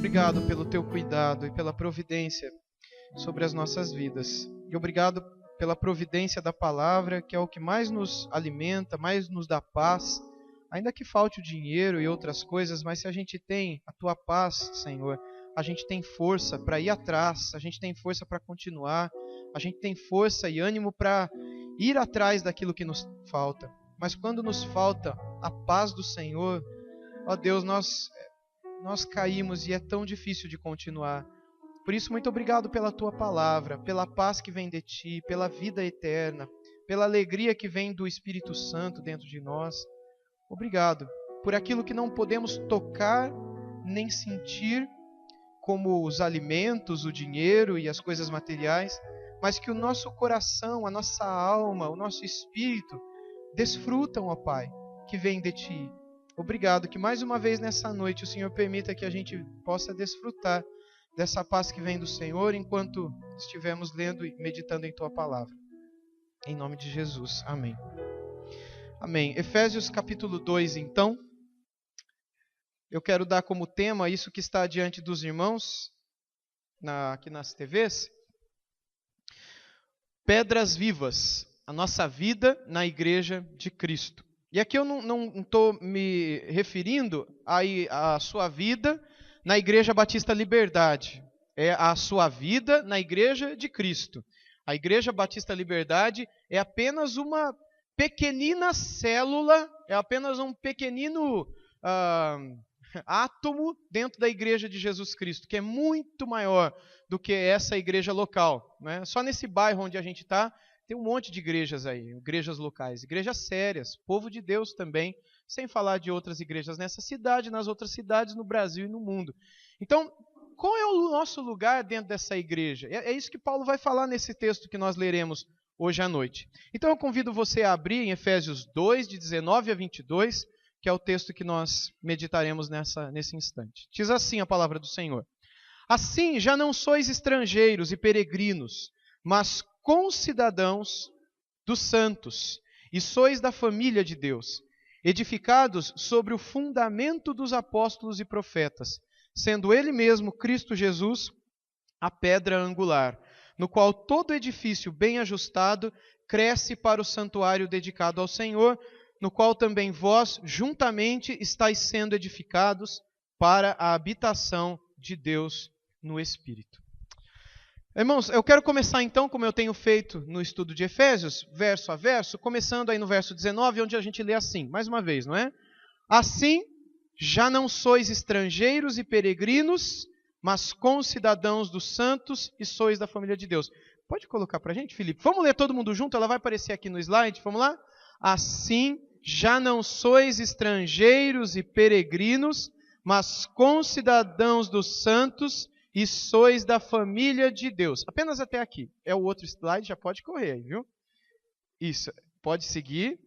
obrigado pelo teu cuidado e pela providência sobre as nossas vidas. E obrigado pela providência da palavra, que é o que mais nos alimenta, mais nos dá paz. Ainda que falte o dinheiro e outras coisas, mas se a gente tem a tua paz, Senhor, a gente tem força para ir atrás, a gente tem força para continuar, a gente tem força e ânimo para ir atrás daquilo que nos falta. Mas quando nos falta a paz do Senhor, ó Deus, nós caímos e é tão difícil de continuar. Por isso, muito obrigado pela tua palavra, pela paz que vem de ti, pela vida eterna, pela alegria que vem do Espírito Santo dentro de nós. Obrigado por aquilo que não podemos tocar nem sentir, como os alimentos, o dinheiro e as coisas materiais, mas que o nosso coração, a nossa alma, o nosso espírito desfrutam, ó Pai, que vem de ti. Obrigado que mais uma vez nessa noite o Senhor permita que a gente possa desfrutar dessa paz que vem do Senhor enquanto estivermos lendo e meditando em tua palavra. Em nome de Jesus. Amém. Amém. Efésios capítulo 2, então. Eu quero dar como tema isso que está diante dos irmãos, aqui nas TVs. Pedras vivas, a nossa vida na igreja de Cristo. E aqui eu não estou me referindo à sua vida na Igreja Batista Liberdade. É a sua vida na Igreja de Cristo. A Igreja Batista Liberdade é apenas uma pequenina célula, é apenas um pequenino átomo dentro da Igreja de Jesus Cristo, que é muito maior do que essa igreja local, né? Só nesse bairro onde a gente está, tem um monte de igrejas aí, igrejas locais, igrejas sérias, povo de Deus também, sem falar de outras igrejas nessa cidade, nas outras cidades, no Brasil e no mundo. Então, qual é o nosso lugar dentro dessa igreja? É isso que Paulo vai falar nesse texto que nós leremos hoje à noite. Então eu convido você a abrir em Efésios 2, de 19 a 22, que é o texto que nós meditaremos nesse instante. Diz assim a palavra do Senhor. Assim já não sois estrangeiros e peregrinos, mas concidadãos dos santos, e sois da família de Deus, edificados sobre o fundamento dos apóstolos e profetas, sendo ele mesmo, Cristo Jesus, a pedra angular, no qual todo edifício bem ajustado cresce para o santuário dedicado ao Senhor, no qual também vós, juntamente, estáis sendo edificados para a habitação de Deus no Espírito. Irmãos, eu quero começar então, como eu tenho feito no estudo de Efésios, verso a verso, começando aí no verso 19, onde a gente lê assim, mais uma vez, não é? Assim, já não sois estrangeiros e peregrinos, mas concidadãos dos santos e sois da família de Deus. Pode colocar para a gente, Felipe? Vamos ler todo mundo junto, ela vai aparecer aqui no slide, vamos lá? Assim, já não sois estrangeiros e peregrinos, mas concidadãos dos santos e sois da família de Deus. Apenas até aqui. É o outro slide, já pode correr aí, viu? Isso, pode seguir.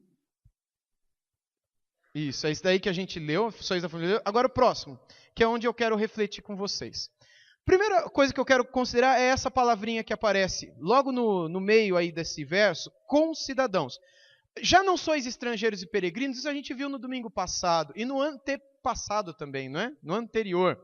Isso, é isso daí que a gente leu, sois da família de Deus. Agora o próximo, que é onde eu quero refletir com vocês. Primeira coisa que eu quero considerar é essa palavrinha que aparece logo no meio aí desse verso, concidadãos. Já não sois estrangeiros e peregrinos, isso a gente viu no domingo passado e no antepassado também, não é? No anterior.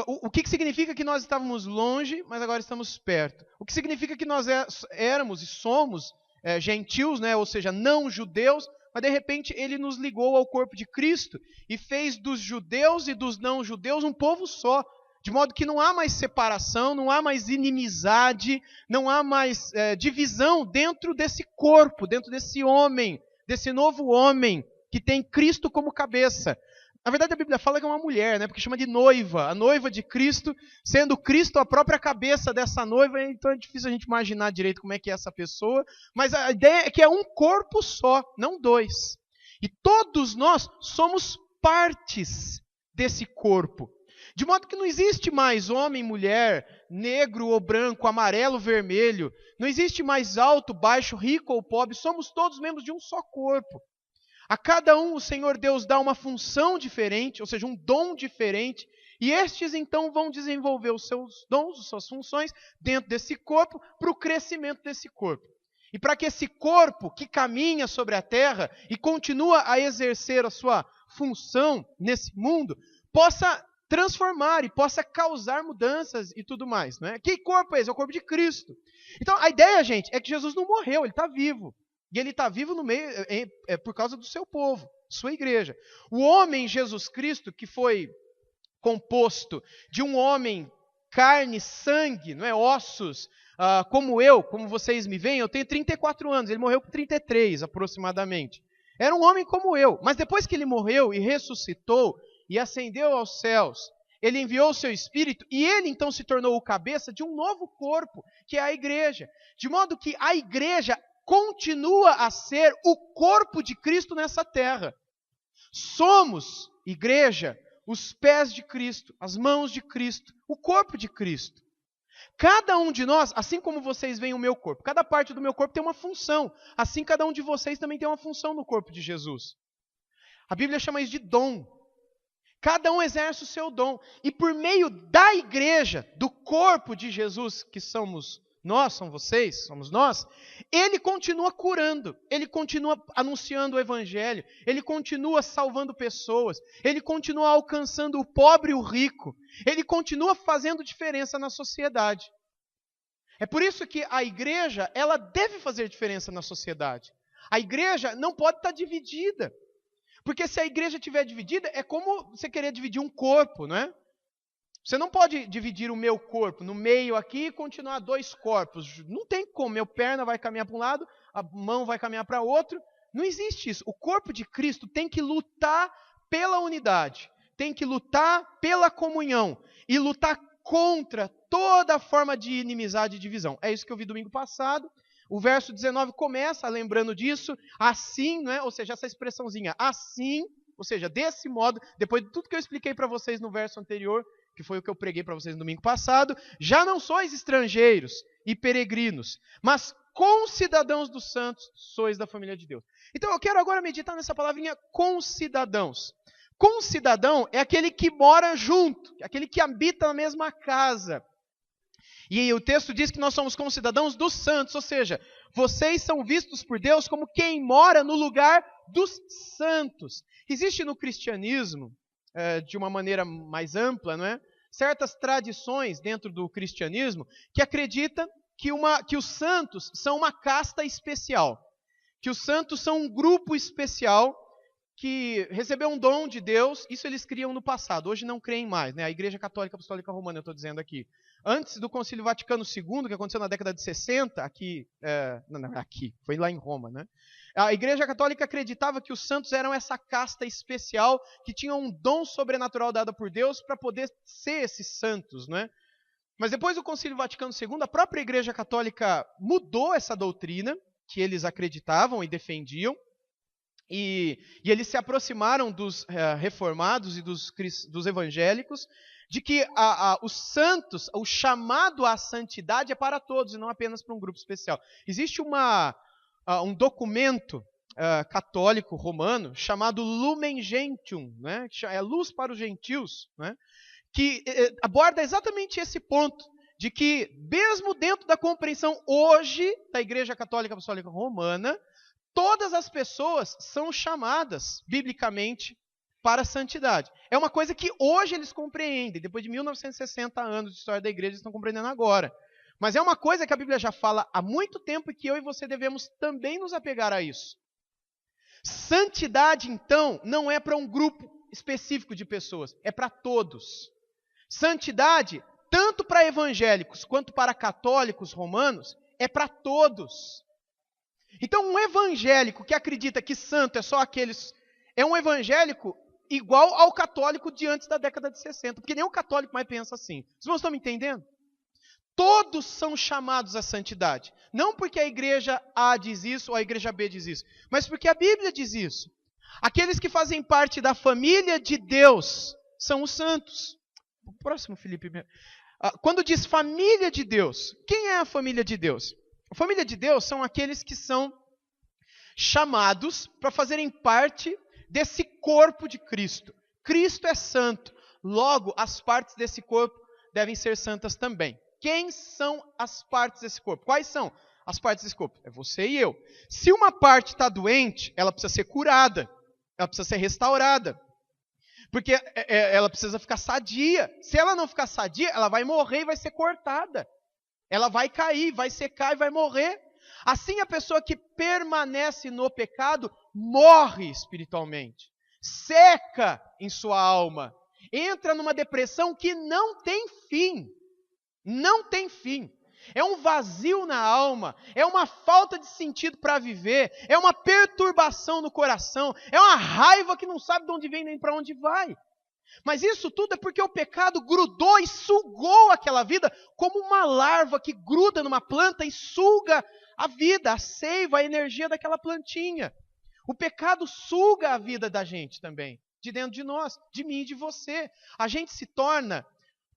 O que significa que nós estávamos longe, mas agora estamos perto? O que significa que nós éramos e somos gentios, né? Ou seja, não judeus, mas de repente ele nos ligou ao corpo de Cristo e fez dos judeus e dos não judeus um povo só. De modo que não há mais separação, não há mais inimizade, não há mais divisão dentro desse corpo, dentro desse homem, desse novo homem que tem Cristo como cabeça. Na verdade, a Bíblia fala que é uma mulher, né? Porque chama de noiva, a noiva de Cristo, sendo Cristo a própria cabeça dessa noiva, então é difícil a gente imaginar direito como é que é essa pessoa, mas a ideia é que é um corpo só, não dois. E todos nós somos partes desse corpo. De modo que não existe mais homem, mulher, negro ou branco, amarelo, vermelho, não existe mais alto, baixo, rico ou pobre, somos todos membros de um só corpo. A cada um o Senhor Deus dá uma função diferente, ou seja, um dom diferente, e estes então vão desenvolver os seus dons, as suas funções dentro desse corpo para o crescimento desse corpo. E para que esse corpo que caminha sobre a terra e continua a exercer a sua função nesse mundo, possa transformar e possa causar mudanças e tudo mais. Não é? Que corpo é esse? É o corpo de Cristo. Então, a ideia, gente, é que Jesus não morreu, ele está vivo. E ele está vivo no meio, por causa do seu povo, sua igreja. O homem Jesus Cristo, que foi composto de um homem, carne, sangue, não é, ossos, como eu, como vocês me veem, eu tenho 34 anos, ele morreu com 33 aproximadamente. Era um homem como eu, mas depois que ele morreu e ressuscitou e ascendeu aos céus, ele enviou o seu Espírito e ele então se tornou o cabeça de um novo corpo, que é a igreja. De modo que a igreja continua a ser o corpo de Cristo nessa terra. Somos, igreja, os pés de Cristo, as mãos de Cristo, o corpo de Cristo. Cada um de nós, assim como vocês veem o meu corpo, cada parte do meu corpo tem uma função. Assim cada um de vocês também tem uma função no corpo de Jesus. A Bíblia chama isso de dom. Cada um exerce o seu dom. E por meio da igreja, do corpo de Jesus, que somos nós, são vocês, somos nós, ele continua curando, ele continua anunciando o evangelho, ele continua salvando pessoas, ele continua alcançando o pobre e o rico, ele continua fazendo diferença na sociedade. É por isso que a igreja, ela deve fazer diferença na sociedade. A igreja não pode estar dividida, porque se a igreja estiver dividida, é como você querer dividir um corpo, não é? Você não pode dividir o meu corpo no meio aqui e continuar dois corpos. Não tem como. Meu perna vai caminhar para um lado, a mão vai caminhar para outro. Não existe isso. O corpo de Cristo tem que lutar pela unidade, tem que lutar pela comunhão e lutar contra toda forma de inimizade e divisão. É isso que eu vi domingo passado. O verso 19 começa lembrando disso. Assim, não é? Ou seja, essa expressãozinha, assim, ou seja, desse modo, depois de tudo que eu expliquei para vocês no verso anterior, que foi o que eu preguei para vocês no domingo passado, já não sois estrangeiros e peregrinos, mas concidadãos dos santos, sois da família de Deus. Então eu quero agora meditar nessa palavrinha concidadãos. Concidadão é aquele que mora junto, aquele que habita na mesma casa. E o texto diz que nós somos concidadãos dos santos, ou seja, vocês são vistos por Deus como quem mora no lugar dos santos. Existe no cristianismo, de uma maneira mais ampla, não é? Certas tradições dentro do cristianismo que acreditam que os santos são uma casta especial, que os santos são um grupo especial que recebeu um dom de Deus. Isso eles criam no passado, hoje não creem mais, né? A Igreja Católica Apostólica Romana, eu estou dizendo aqui. Antes do Concílio Vaticano II, que aconteceu na década de 60, foi lá em Roma, né? A Igreja Católica acreditava que os santos eram essa casta especial, que tinham um dom sobrenatural dado por Deus para poder ser esses santos, não é? Mas depois do Concílio Vaticano II, a própria Igreja Católica mudou essa doutrina que eles acreditavam e defendiam, e eles se aproximaram dos reformados e dos evangélicos, de que os santos, o chamado à santidade é para todos e não apenas para um grupo especial. Existe um documento católico romano chamado Lumen Gentium, né? Que é luz para os gentios, né? Que aborda exatamente esse ponto, de que mesmo dentro da compreensão hoje da Igreja Católica Apostólica Romana, todas as pessoas são chamadas biblicamente para a santidade. É uma coisa que hoje eles compreendem, depois de 1960 anos de história da igreja, eles estão compreendendo agora. Mas é uma coisa que a Bíblia já fala há muito tempo e que eu e você devemos também nos apegar a isso. Santidade, então, não é para um grupo específico de pessoas, é para todos. Santidade, tanto para evangélicos quanto para católicos romanos, é para todos. Então, um evangélico que acredita que santo é só aqueles... É um evangélico igual ao católico de antes da década de 60, porque nem o católico mais pensa assim. Os irmãos estão me entendendo? Todos são chamados à santidade. Não porque a igreja A diz isso ou a igreja B diz isso, mas porque a Bíblia diz isso. Aqueles que fazem parte da família de Deus são os santos. O próximo, Felipe. Quando diz família de Deus, quem é a família de Deus? A família de Deus são aqueles que são chamados para fazerem parte desse corpo de Cristo. Cristo é santo, logo as partes desse corpo devem ser santas também. Quem são as partes desse corpo? Quais são as partes desse corpo? É você e eu. Se uma parte está doente, ela precisa ser curada, ela precisa ser restaurada. Porque ela precisa ficar sadia. Se ela não ficar sadia, ela vai morrer e vai ser cortada. Ela vai cair, vai secar e vai morrer. Assim, a pessoa que permanece no pecado morre espiritualmente, seca em sua alma, entra numa depressão que não tem fim. Não tem fim. É um vazio na alma, é uma falta de sentido para viver, é uma perturbação no coração, é uma raiva que não sabe de onde vem nem para onde vai. Mas isso tudo é porque o pecado grudou e sugou aquela vida como uma larva que gruda numa planta e suga a vida, a seiva, a energia daquela plantinha. O pecado suga a vida da gente também, de dentro de nós, de mim e de você. A gente se torna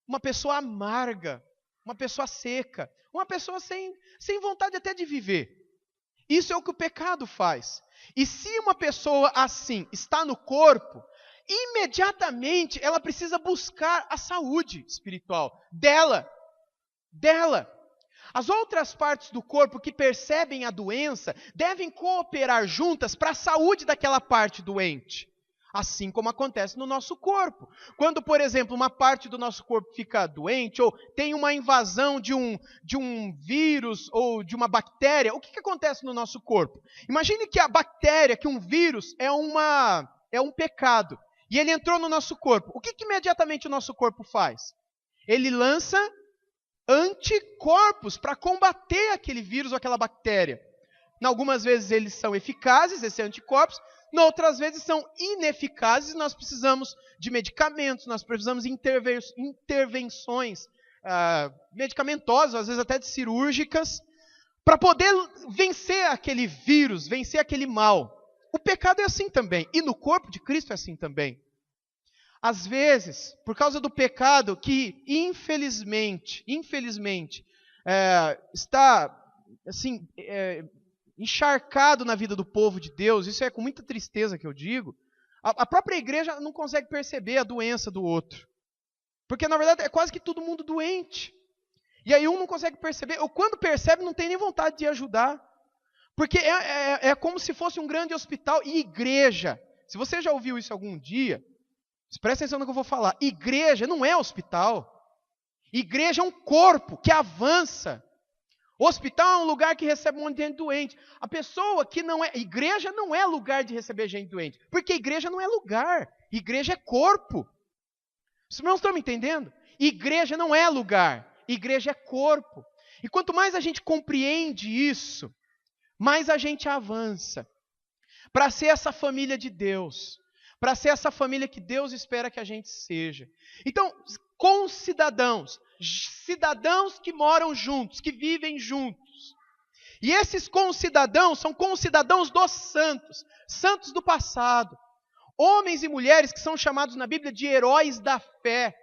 uma pessoa amarga, uma pessoa seca, uma pessoa sem vontade até de viver. Isso é o que o pecado faz. E se uma pessoa assim está no corpo, imediatamente ela precisa buscar a saúde espiritual dela. As outras partes do corpo que percebem a doença devem cooperar juntas para a saúde daquela parte doente. Assim como acontece no nosso corpo. Quando, por exemplo, uma parte do nosso corpo fica doente, ou tem uma invasão de um vírus ou de uma bactéria, o que acontece no nosso corpo? Imagine que a bactéria, que um vírus, é um pecado. E ele entrou no nosso corpo. O que imediatamente o nosso corpo faz? Ele lança anticorpos para combater aquele vírus ou aquela bactéria. Algumas vezes eles são eficazes, esses anticorpos, outras vezes são ineficazes, nós precisamos de medicamentos, nós precisamos de intervenções medicamentosas, às vezes até de cirúrgicas, para poder vencer aquele vírus, vencer aquele mal. O pecado é assim também, e no corpo de Cristo é assim também. Às vezes, por causa do pecado que, infelizmente, está assim, encharcado na vida do povo de Deus, isso é com muita tristeza que eu digo, a própria igreja não consegue perceber a doença do outro. Porque, na verdade, é quase que todo mundo doente. E aí um não consegue perceber, ou quando percebe, não tem nem vontade de ajudar. Porque é como se fosse um grande hospital e igreja. Se você já ouviu isso algum dia, presta atenção no que eu vou falar. Igreja não é hospital. Igreja é um corpo que avança. Hospital é um lugar que recebe um monte de gente doente. A pessoa que não é... Igreja não é lugar de receber gente doente. Porque igreja não é lugar. Igreja é corpo. Os irmãos estão me entendendo? Igreja não é lugar. Igreja é corpo. E quanto mais a gente compreende isso, mais a gente avança. Para ser essa família de Deus. Para ser essa família que Deus espera que a gente seja. Então, concidadãos, cidadãos que moram juntos, que vivem juntos. E esses concidadãos são concidadãos dos santos, santos do passado. Homens e mulheres que são chamados na Bíblia de heróis da fé.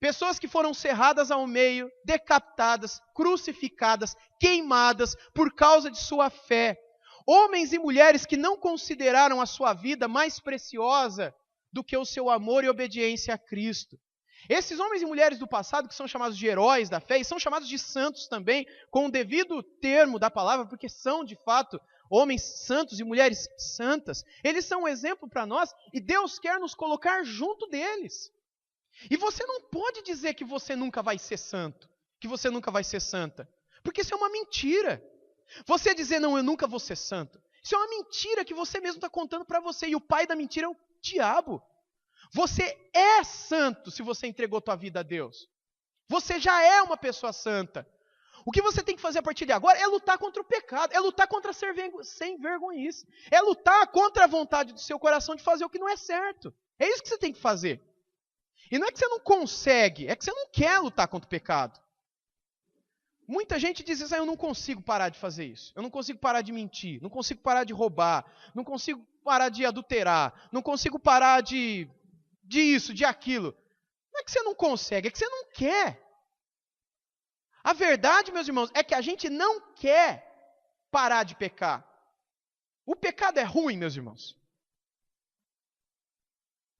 Pessoas que foram cerradas ao meio, decapitadas, crucificadas, queimadas por causa de sua fé. Homens e mulheres que não consideraram a sua vida mais preciosa do que o seu amor e obediência a Cristo. Esses homens e mulheres do passado, que são chamados de heróis da fé, e são chamados de santos também, com o devido termo da palavra, porque são, de fato, homens santos e mulheres santas, eles são um exemplo para nós, e Deus quer nos colocar junto deles. E você não pode dizer que você nunca vai ser santo, que você nunca vai ser santa, porque isso é uma mentira. Você dizer, não, eu nunca vou ser santo, isso é uma mentira que você mesmo está contando para você, e o pai da mentira é o diabo. Você é santo se você entregou tua vida a Deus. Você já é uma pessoa santa. O que você tem que fazer a partir de agora é lutar contra o pecado, é lutar contra a sem vergonhice, é lutar contra a vontade do seu coração de fazer o que não é certo. É isso que você tem que fazer. E não é que você não consegue, é que você não quer lutar contra o pecado. Muita gente diz assim, eu não consigo parar de fazer isso, eu não consigo parar de mentir, não consigo parar de roubar, não consigo parar de adulterar, não consigo parar de isso, de aquilo. Não é que você não consegue, é que você não quer. A verdade, meus irmãos, é que a gente não quer parar de pecar. O pecado é ruim, meus irmãos.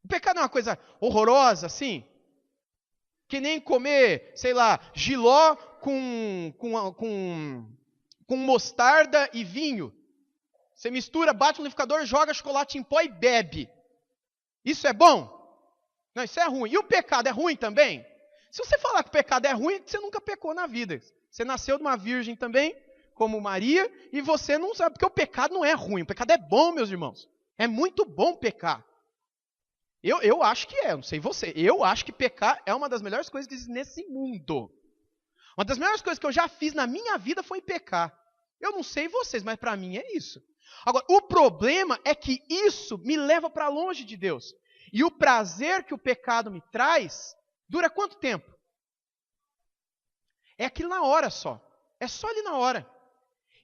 O pecado é uma coisa horrorosa, assim. Que nem comer, sei lá, jiló com mostarda e vinho. Você mistura, bate no liquidificador, joga chocolate em pó e bebe. Isso é bom? Não, isso é ruim. E o pecado é ruim também? Se você falar que o pecado é ruim, você nunca pecou na vida. Você nasceu de uma virgem também, como Maria, e você não sabe, porque o pecado não é ruim. O pecado é bom, meus irmãos. É muito bom pecar. Eu acho que não sei você. Eu acho que pecar é uma das melhores coisas que existe nesse mundo. Uma das melhores coisas que eu já fiz na minha vida foi pecar. Eu não sei vocês, mas para mim é isso. Agora, o problema é que isso me leva para longe de Deus. E o prazer que o pecado me traz, dura quanto tempo? É aquilo na hora só. É só ali na hora.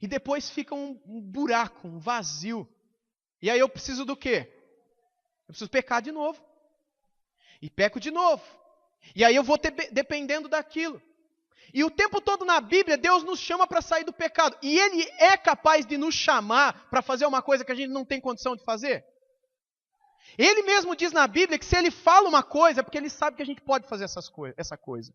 E depois fica um buraco, um vazio. E aí eu preciso do quê? Eu preciso pecar de novo. E peco de novo. E aí eu vou dependendo daquilo. E o tempo todo na Bíblia, Deus nos chama para sair do pecado. E Ele é capaz de nos chamar para fazer uma coisa que a gente não tem condição de fazer. Ele mesmo diz na Bíblia que se Ele fala uma coisa, é porque Ele sabe que a gente pode fazer essa coisa.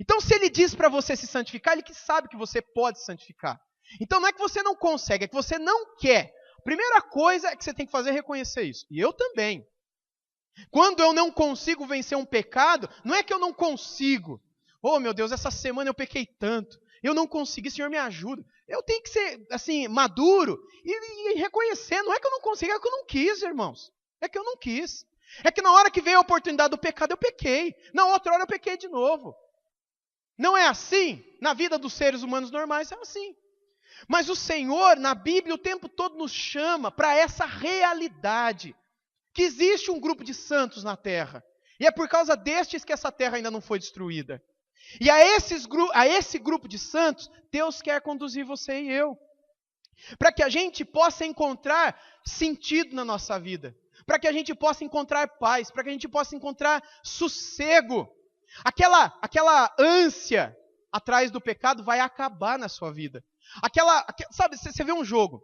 Então se Ele diz para você se santificar, Ele que sabe que você pode se santificar. Então não é que você não consegue, é que você não quer. A primeira coisa que você tem que fazer é reconhecer isso. E eu também. Quando eu não consigo vencer um pecado, não é que eu não consigo. Oh, meu Deus, essa semana eu pequei tanto. Eu não consegui, Senhor, me ajuda. Eu tenho que ser, assim, maduro e reconhecer. Não é que eu não consigo, é que eu não quis, irmãos. É que eu não quis. É que na hora que veio a oportunidade do pecado, eu pequei. Na outra hora eu pequei de novo. Não é assim? Na vida dos seres humanos normais é assim. Mas o Senhor, na Bíblia, o tempo todo nos chama para essa realidade. Que existe um grupo de santos na terra. E é por causa destes que essa terra ainda não foi destruída. E a esse grupo de santos, Deus quer conduzir você e eu. Para que a gente possa encontrar sentido na nossa vida. Para que a gente possa encontrar paz. Para que a gente possa encontrar sossego. Aquela ânsia atrás do pecado vai acabar na sua vida. Sabe, você vê um jogo.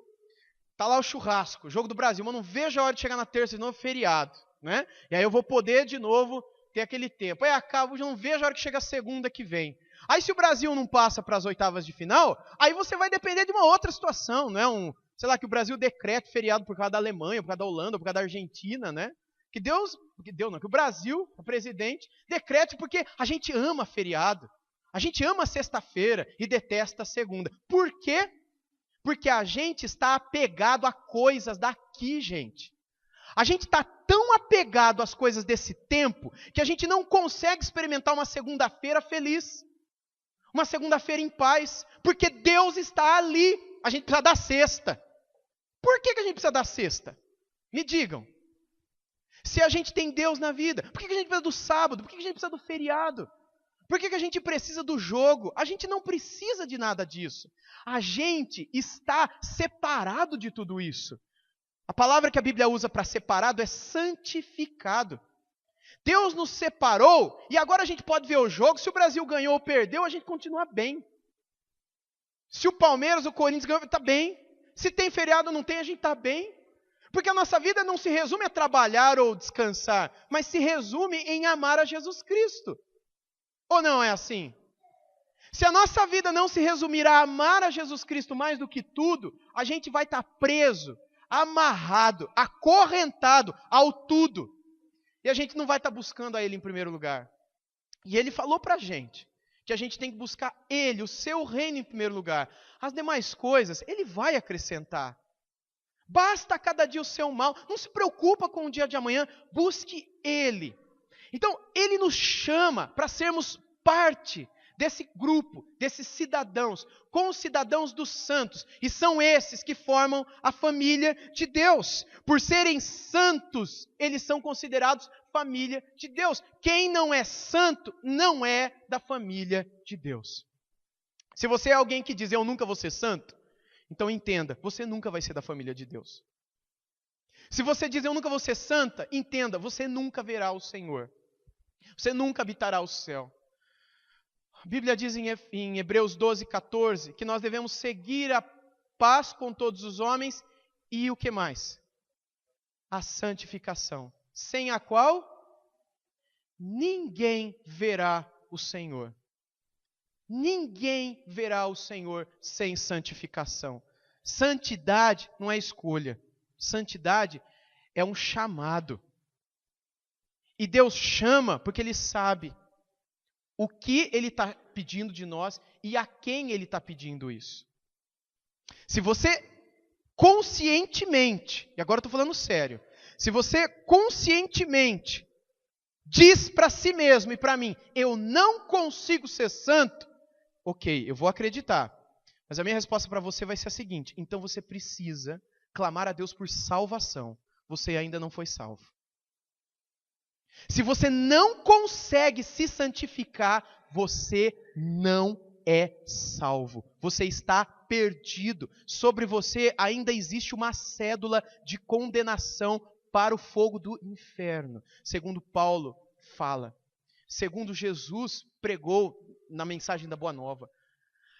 Está lá o churrasco, jogo do Brasil. Mas não vejo a hora de chegar na terça de novo, feriado. Né? E aí eu vou poder de novo ter aquele tempo. Aí acaba, já não vejo a hora que chega a segunda que vem. Aí se o Brasil não passa para as oitavas de final, aí você vai depender de uma outra situação, não é sei lá, que o Brasil decrete feriado por causa da Alemanha, por causa da Holanda, por causa da Argentina, né? Que o Brasil, o presidente, decrete porque a gente ama feriado. A gente ama sexta-feira e detesta a segunda. Por quê? Porque a gente está apegado a coisas daqui, gente. A gente está tão apegado às coisas desse tempo que a gente não consegue experimentar uma segunda-feira feliz. Uma segunda-feira em paz. Porque Deus está ali. A gente precisa da sexta. Por que a gente precisa da sexta? Me digam. Se a gente tem Deus na vida, por que a gente precisa do sábado? Por que a gente precisa do feriado? Por que a gente precisa do jogo? A gente não precisa de nada disso. A gente está separado de tudo isso. A palavra que a Bíblia usa para separado é santificado. Deus nos separou e agora a gente pode ver o jogo. Se o Brasil ganhou ou perdeu, a gente continua bem. Se o Palmeiras ou o Corinthians ganhou, está bem. Se tem feriado ou não tem, a gente está bem. Porque a nossa vida não se resume a trabalhar ou descansar, mas se resume em amar a Jesus Cristo. Ou não é assim? Se a nossa vida não se resumir a amar a Jesus Cristo mais do que tudo, a gente vai estar preso, amarrado, acorrentado ao tudo. E a gente não vai estar buscando a Ele em primeiro lugar. E Ele falou para a gente que a gente tem que buscar Ele, o seu reino em primeiro lugar. As demais coisas, Ele vai acrescentar. Basta cada dia o seu mal. Não se preocupa com o dia de amanhã. Busque Ele. Então, Ele nos chama para sermos parte desse grupo, desses cidadãos, com os cidadãos dos santos. E são esses que formam a família de Deus. Por serem santos, eles são considerados família de Deus. Quem não é santo, não é da família de Deus. Se você é alguém que diz, eu nunca vou ser santo, então entenda, você nunca vai ser da família de Deus. Se você diz, eu nunca vou ser santa, entenda, você nunca verá o Senhor. Você nunca habitará o céu. A Bíblia diz em Hebreus 12:14, que nós devemos seguir a paz com todos os homens e o que mais? A santificação, sem a qual ninguém verá o Senhor. Ninguém verá o Senhor sem santificação. Santidade não é escolha. Santidade é um chamado. E Deus chama porque Ele sabe o que Ele está pedindo de nós e a quem Ele está pedindo isso. Se você conscientemente, e agora eu estou falando sério, se você conscientemente diz para si mesmo e para mim, eu não consigo ser santo, ok, eu vou acreditar. Mas a minha resposta para você vai ser a seguinte, então você precisa clamar a Deus por salvação. Você ainda não foi salvo. Se você não consegue se santificar, você não é salvo. Você está perdido. Sobre você ainda existe uma cédula de condenação para o fogo do inferno. Segundo Paulo fala. Segundo Jesus pregou na mensagem da Boa Nova.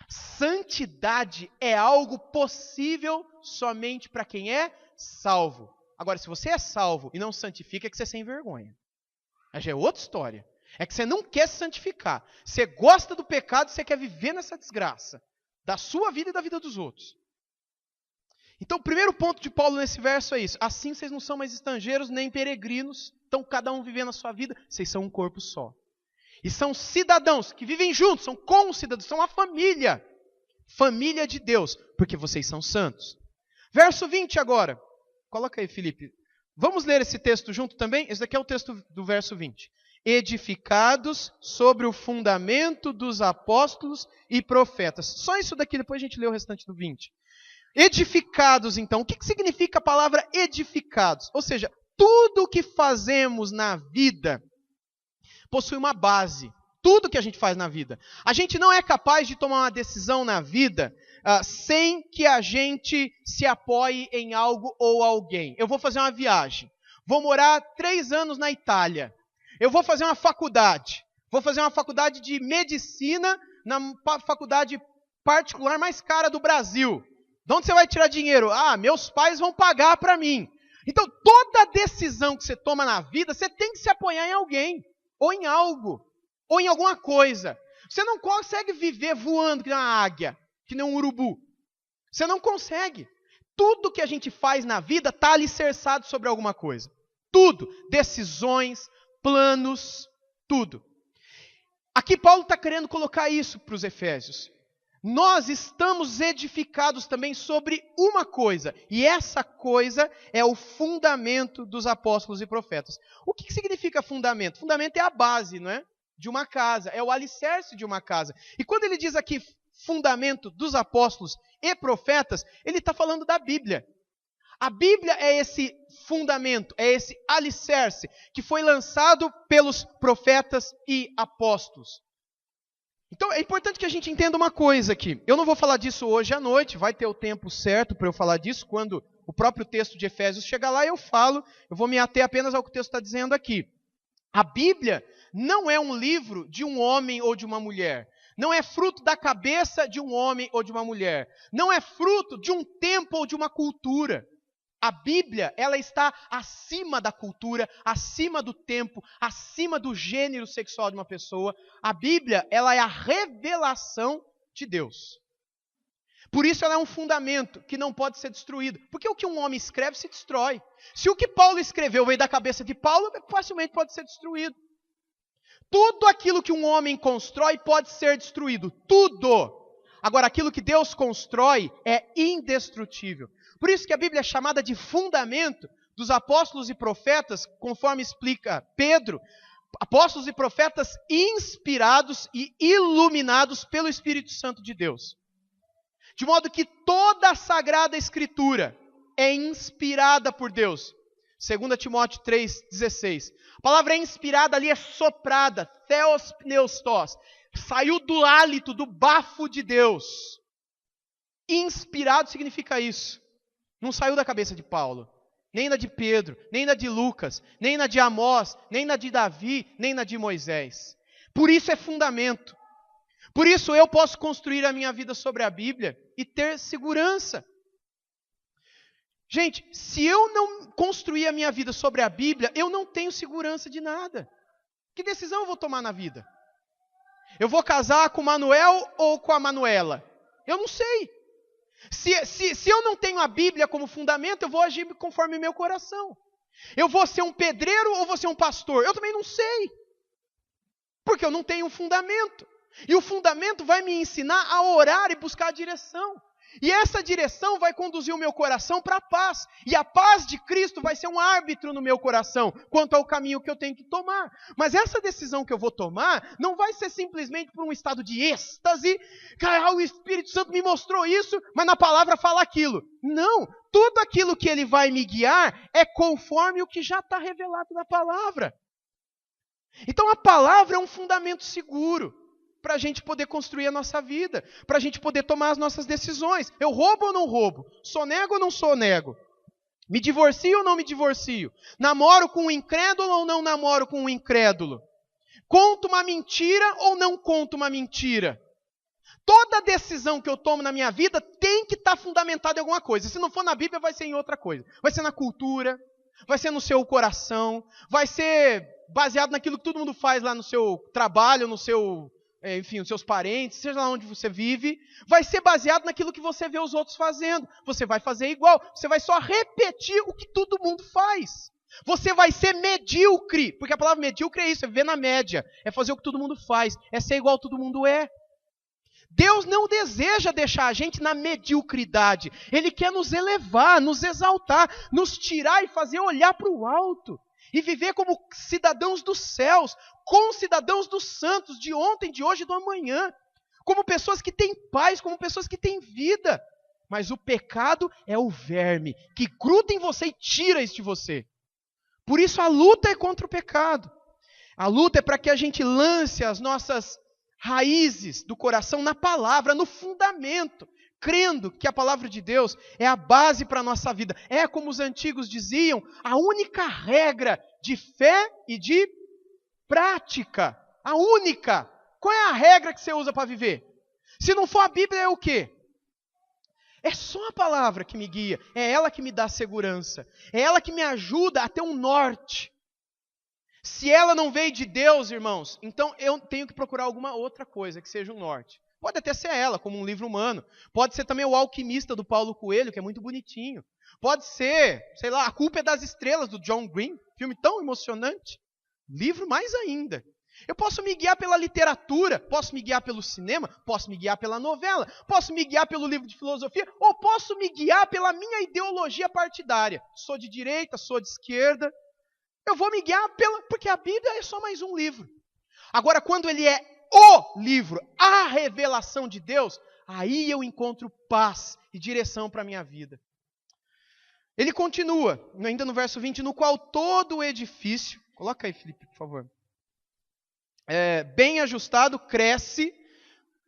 Santidade é algo possível somente para quem é salvo. Agora, se você é salvo e não santifica, é que você é sem vergonha. Aí já é outra história. É que você não quer se santificar. Você gosta do pecado e você quer viver nessa desgraça. Da sua vida e da vida dos outros. Então, o primeiro ponto de Paulo nesse verso é isso. Assim vocês não são mais estrangeiros nem peregrinos. Estão cada um vivendo a sua vida. Vocês são um corpo só. E são cidadãos que vivem juntos. São côncidadãos. São uma família. Família de Deus. Porque vocês são santos. Verso 20 agora. Coloca aí, Felipe. Vamos ler esse texto junto também? Esse daqui é o texto do verso 20. Edificados sobre o fundamento dos apóstolos e profetas. Só isso daqui, depois a gente lê o restante do 20. Edificados, então. O que significa a palavra edificados? Ou seja, tudo o que fazemos na vida possui uma base. Tudo que a gente faz na vida. A gente não é capaz de tomar uma decisão na vida sem que a gente se apoie em algo ou alguém. Eu vou fazer uma viagem. Vou morar 3 anos na Itália. Eu vou fazer uma faculdade. Vou fazer uma faculdade de medicina na faculdade particular mais cara do Brasil. De onde você vai tirar dinheiro? Ah, meus pais vão pagar para mim. Então, toda decisão que você toma na vida, você tem que se apoiar em alguém. Ou em algo. Ou em alguma coisa. Você não consegue viver voando que nem uma águia. Que nem um urubu. Você não consegue. Tudo que a gente faz na vida está alicerçado sobre alguma coisa. Tudo. Decisões, planos, tudo. Aqui Paulo está querendo colocar isso para os Efésios. Nós estamos edificados também sobre uma coisa. E essa coisa é o fundamento dos apóstolos e profetas. O que significa fundamento? Fundamento é a base, não é? De uma casa. É o alicerce de uma casa. E quando ele diz aqui fundamento dos apóstolos e profetas, ele está falando da Bíblia. A Bíblia é esse fundamento, é esse alicerce que foi lançado pelos profetas e apóstolos. Então é importante que a gente entenda uma coisa aqui. Eu não vou falar disso hoje à noite, vai ter o tempo certo para eu falar disso. Quando o próprio texto de Efésios chegar lá, eu vou me ater apenas ao que o texto está dizendo aqui. A Bíblia não é um livro de um homem ou de uma mulher. Não é fruto da cabeça de um homem ou de uma mulher. Não é fruto de um tempo ou de uma cultura. A Bíblia, ela está acima da cultura, acima do tempo, acima do gênero sexual de uma pessoa. A Bíblia, ela é a revelação de Deus. Por isso ela é um fundamento que não pode ser destruído. Porque o que um homem escreve se destrói. Se o que Paulo escreveu veio da cabeça de Paulo, facilmente pode ser destruído. Tudo aquilo que um homem constrói pode ser destruído. Tudo. Agora, aquilo que Deus constrói é indestrutível. Por isso que a Bíblia é chamada de fundamento dos apóstolos e profetas, conforme explica Pedro, apóstolos e profetas inspirados e iluminados pelo Espírito Santo de Deus. De modo que toda a Sagrada Escritura é inspirada por Deus. 2 Timóteo 3,16. A palavra inspirada ali é soprada, theos pneustos. Saiu do hálito, do bafo de Deus. Inspirado significa isso. Não saiu da cabeça de Paulo, nem da de Pedro, nem da de Lucas, nem na de Amós, nem na de Davi, nem na de Moisés. Por isso é fundamento. Por isso eu posso construir a minha vida sobre a Bíblia e ter segurança. Gente, se eu não construir a minha vida sobre a Bíblia, eu não tenho segurança de nada. Que decisão eu vou tomar na vida? Eu vou casar com o Manuel ou com a Manuela? Eu não sei. Se eu não tenho a Bíblia como fundamento, eu vou agir conforme meu coração. Eu vou ser um pedreiro ou vou ser um pastor? Eu também não sei. Porque eu não tenho um fundamento. E o fundamento vai me ensinar a orar e buscar a direção. E essa direção vai conduzir o meu coração para a paz. E a paz de Cristo vai ser um árbitro no meu coração quanto ao caminho que eu tenho que tomar. Mas essa decisão que eu vou tomar não vai ser simplesmente por um estado de êxtase. Cara, o Espírito Santo me mostrou isso, mas na palavra fala aquilo. Não, tudo aquilo que ele vai me guiar é conforme o que já está revelado na palavra. Então a palavra é um fundamento seguro para a gente poder construir a nossa vida, para a gente poder tomar as nossas decisões. Eu roubo ou não roubo? Sonego ou não sonego? Me divorcio ou não me divorcio? Namoro com um incrédulo ou não namoro com um incrédulo? Conto uma mentira ou não conto uma mentira? Toda decisão que eu tomo na minha vida tem que estar fundamentada em alguma coisa. Se não for na Bíblia, vai ser em outra coisa. Vai ser na cultura, vai ser no seu coração, vai ser baseado naquilo que todo mundo faz lá no seu trabalho, no seu... enfim, os seus parentes, seja lá onde você vive, vai ser baseado naquilo que você vê os outros fazendo. Você vai fazer igual, você vai só repetir o que todo mundo faz. Você vai ser medíocre, porque a palavra medíocre é isso, é viver na média, é fazer o que todo mundo faz, é ser igual todo mundo é. Deus não deseja deixar a gente na mediocridade, Ele quer nos elevar, nos exaltar, nos tirar e fazer olhar para o alto. E viver como cidadãos dos céus, concidadãos dos santos, de ontem, de hoje e do amanhã. Como pessoas que têm paz, como pessoas que têm vida. Mas o pecado é o verme que gruda em você e tira isso de você. Por isso a luta é contra o pecado. A luta é para que a gente lance as nossas raízes do coração na palavra, no fundamento. Crendo que a palavra de Deus é a base para a nossa vida. É, como os antigos diziam, a única regra de fé e de prática. A única. Qual é a regra que você usa para viver? Se não for a Bíblia, é o quê? É só a palavra que me guia. É ela que me dá segurança. É ela que me ajuda a ter um norte. Se ela não veio de Deus, irmãos, então eu tenho que procurar alguma outra coisa que seja um norte. Pode até ser ela, como um livro humano. Pode ser também o Alquimista, do Paulo Coelho, que é muito bonitinho. Pode ser, sei lá, A Culpa é das Estrelas, do John Green. Filme tão emocionante. Livro mais ainda. Eu posso me guiar pela literatura, posso me guiar pelo cinema, posso me guiar pela novela, posso me guiar pelo livro de filosofia, ou posso me guiar pela minha ideologia partidária. Sou de direita, sou de esquerda. Eu vou me guiar porque a Bíblia é só mais um livro. Agora, quando ele é o livro, a revelação de Deus, aí eu encontro paz e direção para a minha vida. Ele continua, ainda no verso 20, no qual todo o edifício, coloca aí, Felipe, por favor, bem ajustado, cresce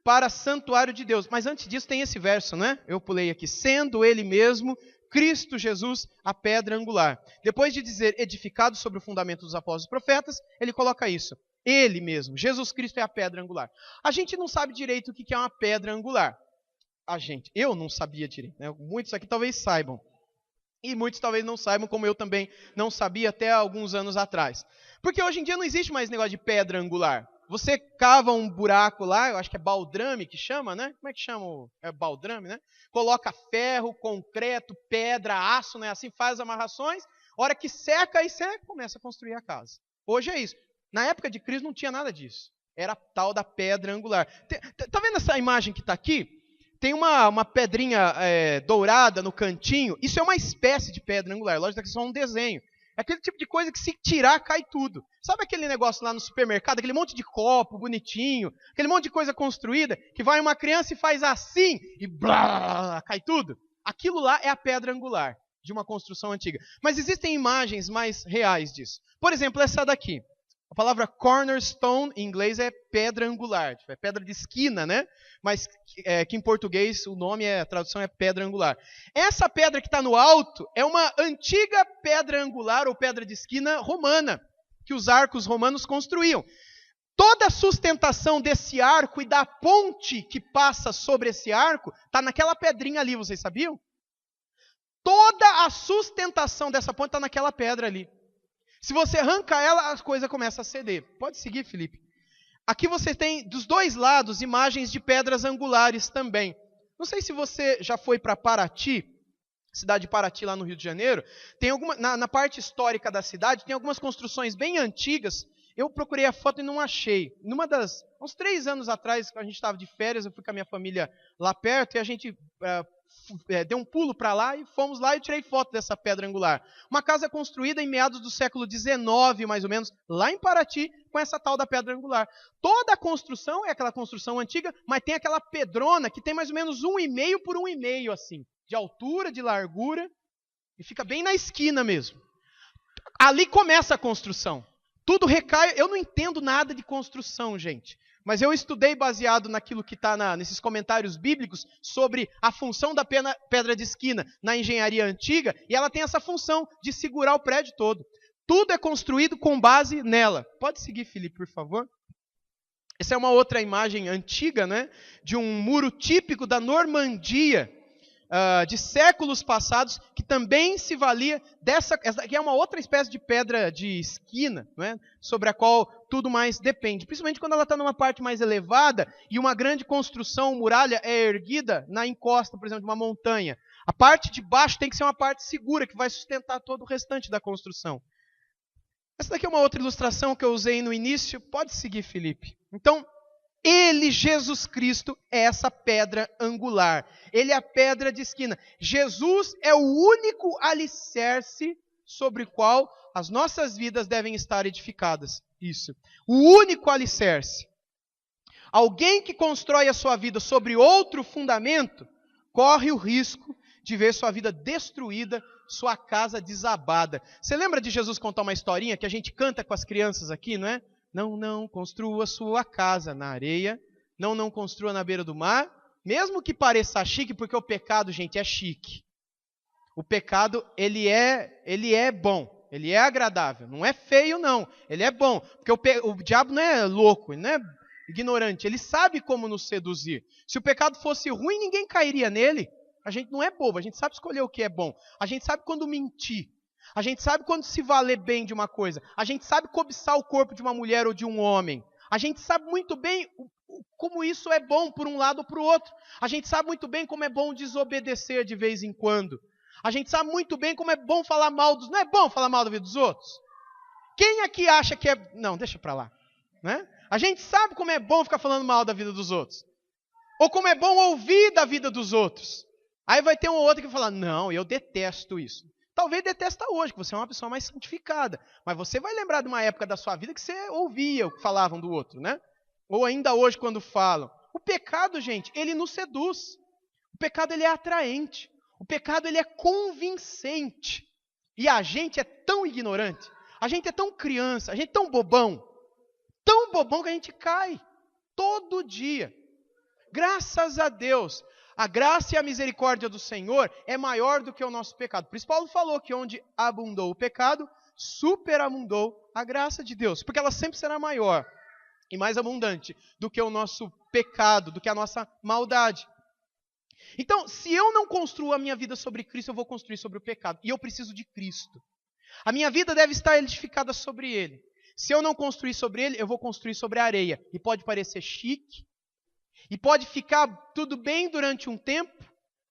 para santuário de Deus. Mas antes disso tem esse verso, né? Eu pulei aqui, sendo ele mesmo, Cristo Jesus, a pedra angular. Depois de dizer edificado sobre o fundamento dos apóstolos e profetas, ele coloca isso. Ele mesmo, Jesus Cristo é a pedra angular. A gente não sabe direito o que é uma pedra angular. Eu não sabia direito, né? Muitos aqui talvez saibam. E muitos talvez não saibam, como eu também não sabia até alguns anos atrás. Porque hoje em dia não existe mais negócio de pedra angular. Você cava um buraco lá, eu acho que é baldrame que chama, né? Como é que chama? É baldrame, né? Coloca ferro, concreto, pedra, aço, né? Assim faz as amarrações. Hora que seca, aí você começa a construir a casa. Hoje é isso. Na época de Cristo não tinha nada disso. Era a tal da pedra angular. Tá vendo essa imagem que está aqui? Tem uma pedrinha dourada no cantinho. Isso é uma espécie de pedra angular. Lógico que é só um desenho. É aquele tipo de coisa que se tirar, cai tudo. Sabe aquele negócio lá no supermercado? Aquele monte de copo bonitinho. Aquele monte de coisa construída. Que vai uma criança e faz assim. E blá, cai tudo. Aquilo lá é a pedra angular de uma construção antiga. Mas existem imagens mais reais disso. Por exemplo, essa daqui. A palavra cornerstone em inglês é pedra angular, é pedra de esquina, né? Mas que em português a tradução é pedra angular. Essa pedra que está no alto é uma antiga pedra angular ou pedra de esquina romana, que os arcos romanos construíam. Toda a sustentação desse arco e da ponte que passa sobre esse arco está naquela pedrinha ali, vocês sabiam? Toda a sustentação dessa ponte está naquela pedra ali. Se você arranca ela, a coisa começa a ceder. Pode seguir, Felipe. Aqui você tem, dos dois lados, imagens de pedras angulares também. Não sei se você já foi para Paraty. cidade de Paraty, lá no Rio de Janeiro, tem na parte histórica da cidade, tem algumas construções bem antigas. Eu procurei a foto e não achei. Uns 3 anos atrás, a gente estava de férias, eu fui com a minha família lá perto, e a gente deu um pulo para lá, e fomos lá e tirei foto dessa pedra angular. Uma casa construída em meados do século XIX, mais ou menos, lá em Paraty, com essa tal da pedra angular. Toda a construção é aquela construção antiga, mas tem aquela pedrona que tem mais ou menos 1,5 por 1,5, assim, de altura, de largura, e fica bem na esquina mesmo. Ali começa a construção. Tudo recai. Eu não entendo nada de construção, gente. Mas eu estudei baseado naquilo que está nesses comentários bíblicos sobre a função da pedra de esquina na engenharia antiga, e ela tem essa função de segurar o prédio todo. Tudo é construído com base nela. Pode seguir, Felipe, por favor. Essa é uma outra imagem antiga, né, de um muro típico da Normandia, de séculos passados, que também se valia essa aqui é uma outra espécie de pedra de esquina, não é? Sobre a qual tudo mais depende, principalmente quando ela está numa parte mais elevada e uma grande construção, muralha, é erguida na encosta, por exemplo, de uma montanha. A parte de baixo tem que ser uma parte segura, que vai sustentar todo o restante da construção. Essa daqui é uma outra ilustração que eu usei no início. Pode seguir, Felipe. Então, ele, Jesus Cristo, é essa pedra angular. Ele é a pedra de esquina. Jesus é o único alicerce sobre o qual as nossas vidas devem estar edificadas. Isso. O único alicerce. Alguém que constrói a sua vida sobre outro fundamento, corre o risco de ver sua vida destruída, sua casa desabada. Você lembra de Jesus contar uma historinha que a gente canta com as crianças aqui, não é? Não construa sua casa na areia, não construa na beira do mar, mesmo que pareça chique, porque o pecado, gente, é chique. O pecado, ele é bom, ele é agradável, não é feio não, ele é bom, porque o diabo não é louco, ele não é ignorante, ele sabe como nos seduzir. Se o pecado fosse ruim, ninguém cairia nele. A gente não é bobo, a gente sabe escolher o que é bom, a gente sabe quando mentir. A gente sabe quando se valer bem de uma coisa. A gente sabe cobiçar o corpo de uma mulher ou de um homem. A gente sabe muito bem como isso é bom por um lado ou para o outro. A gente sabe muito bem como é bom desobedecer de vez em quando. A gente sabe muito bem como é bom falar mal dos... Não é bom falar mal da vida dos outros? Quem aqui acha que é... Não, deixa para lá. Né? A gente sabe como é bom ficar falando mal da vida dos outros. Ou como é bom ouvir da vida dos outros. Aí vai ter um ou outro que vai falar, não, eu detesto isso. Talvez detesta hoje, que você é uma pessoa mais santificada. Mas você vai lembrar de uma época da sua vida que você ouvia o que falavam do outro, né? Ou ainda hoje quando falam. O pecado, gente, ele nos seduz. O pecado, ele é atraente. O pecado, ele é convincente. E a gente é tão ignorante. A gente é tão criança. A gente é tão bobão. Tão bobão que a gente cai. Todo dia. Graças a Deus. A graça e a misericórdia do Senhor é maior do que o nosso pecado. Por isso Paulo falou que onde abundou o pecado, superabundou a graça de Deus. Porque ela sempre será maior e mais abundante do que o nosso pecado, do que a nossa maldade. Então, se eu não construo a minha vida sobre Cristo, eu vou construir sobre o pecado. E eu preciso de Cristo. A minha vida deve estar edificada sobre Ele. Se eu não construir sobre Ele, eu vou construir sobre a areia. E pode parecer chique. E pode ficar tudo bem durante um tempo,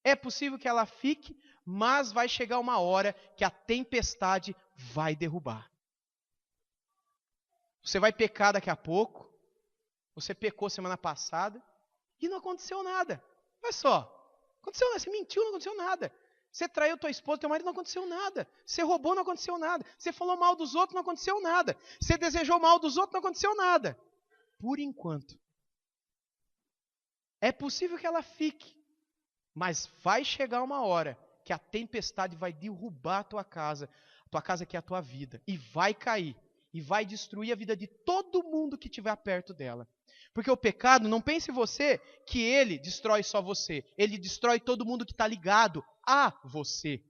é possível que ela fique, mas vai chegar uma hora que a tempestade vai derrubar. Você vai pecar daqui a pouco, você pecou semana passada e não aconteceu nada. Olha só, aconteceu nada, você mentiu, não aconteceu nada. Você traiu tua esposa, teu marido, não aconteceu nada. Você roubou, não aconteceu nada. Você falou mal dos outros, não aconteceu nada. Você desejou mal dos outros, não aconteceu nada. Por enquanto. É possível que ela fique, mas vai chegar uma hora que a tempestade vai derrubar a tua casa que é a tua vida, e vai cair, e vai destruir a vida de todo mundo que estiver perto dela. Porque o pecado, não pense você que ele destrói só você, ele destrói todo mundo que está ligado a você.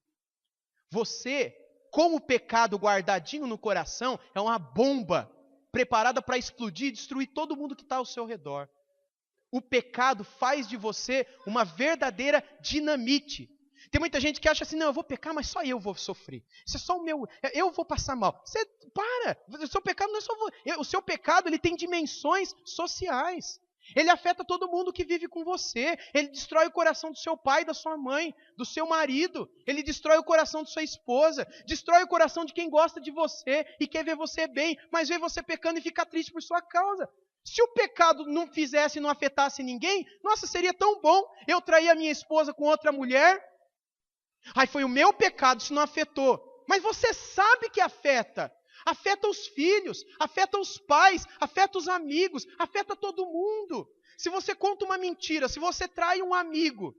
Você, com o pecado guardadinho no coração, é uma bomba preparada para explodir e destruir todo mundo que está ao seu redor. O pecado faz de você uma verdadeira dinamite. Tem muita gente que acha assim, não, eu vou pecar, mas só eu vou sofrer. Isso é só o meu, eu vou passar mal. Você para, o seu pecado não é só você. O seu pecado, ele tem dimensões sociais. Ele afeta todo mundo que vive com você. Ele destrói o coração do seu pai, da sua mãe, do seu marido. Ele destrói o coração de sua esposa. Destrói o coração de quem gosta de você e quer ver você bem, mas vê você pecando e fica triste por sua causa. Se o pecado não fizesse, não afetasse ninguém, nossa, seria tão bom. Eu traí a minha esposa com outra mulher. Ai, foi o meu pecado, isso não afetou. Mas você sabe que afeta. Afeta os filhos, afeta os pais, afeta os amigos, afeta todo mundo. Se você conta uma mentira, se você trai um amigo,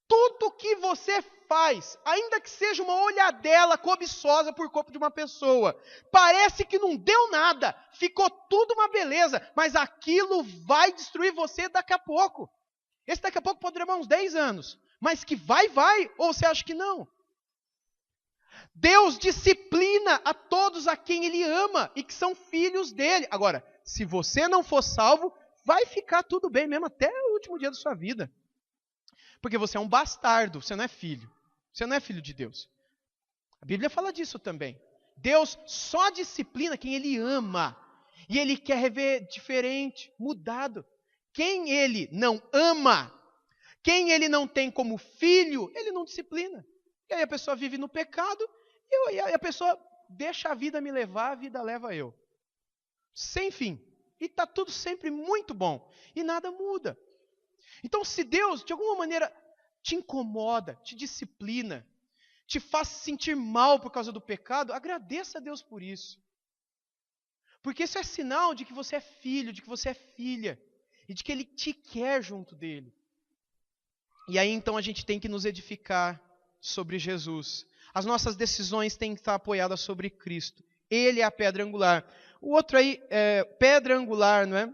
tudo que você faz, ainda que seja uma olhadela cobiçosa por corpo de uma pessoa, parece que não deu nada, ficou tudo uma beleza, mas aquilo vai destruir você daqui a pouco. Esse daqui a pouco pode levar uns 10 anos, mas que vai, ou você acha que não? Deus disciplina a todos a quem Ele ama e que são filhos dEle. Agora, se você não for salvo, vai ficar tudo bem mesmo até o último dia da sua vida. Porque você é um bastardo, você não é filho. Você não é filho de Deus. A Bíblia fala disso também. Deus só disciplina quem Ele ama. E Ele quer rever diferente, mudado. Quem Ele não ama, quem Ele não tem como filho, Ele não disciplina. E aí a pessoa vive no pecado e a pessoa deixa a vida me levar, a vida leva eu. Sem fim. E está tudo sempre muito bom. E nada muda. Então, se Deus, de alguma maneira, te incomoda, te disciplina, te faz sentir mal por causa do pecado, agradeça a Deus por isso. Porque isso é sinal de que você é filho, de que você é filha. E de que Ele te quer junto dEle. E aí, então, a gente tem que nos edificar sobre Jesus. As nossas decisões têm que estar apoiadas sobre Cristo. Ele é a pedra angular. O outro aí, pedra angular, não é?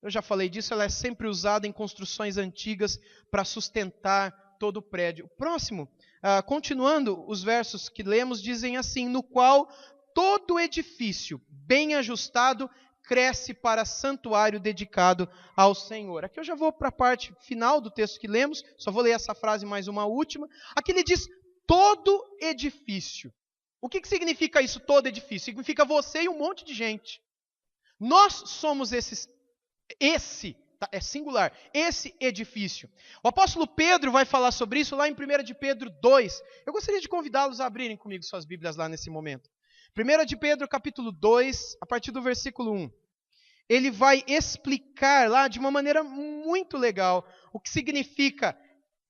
Eu já falei disso, ela é sempre usada em construções antigas para sustentar todo o prédio. O próximo, continuando, os versos que lemos dizem assim: no qual todo edifício bem ajustado cresce para santuário dedicado ao Senhor. Aqui eu já vou para a parte final do texto que lemos, só vou ler essa frase mais uma última. Aqui ele diz todo edifício. O que significa isso, todo edifício? Significa você e um monte de gente. Nós somos esse é singular, esse edifício. O apóstolo Pedro vai falar sobre isso lá em 1 de Pedro 2. Eu gostaria de convidá-los a abrirem comigo suas Bíblias lá nesse momento. 1 de Pedro, capítulo 2, a partir do versículo 1. Ele vai explicar lá de uma maneira muito legal o que significa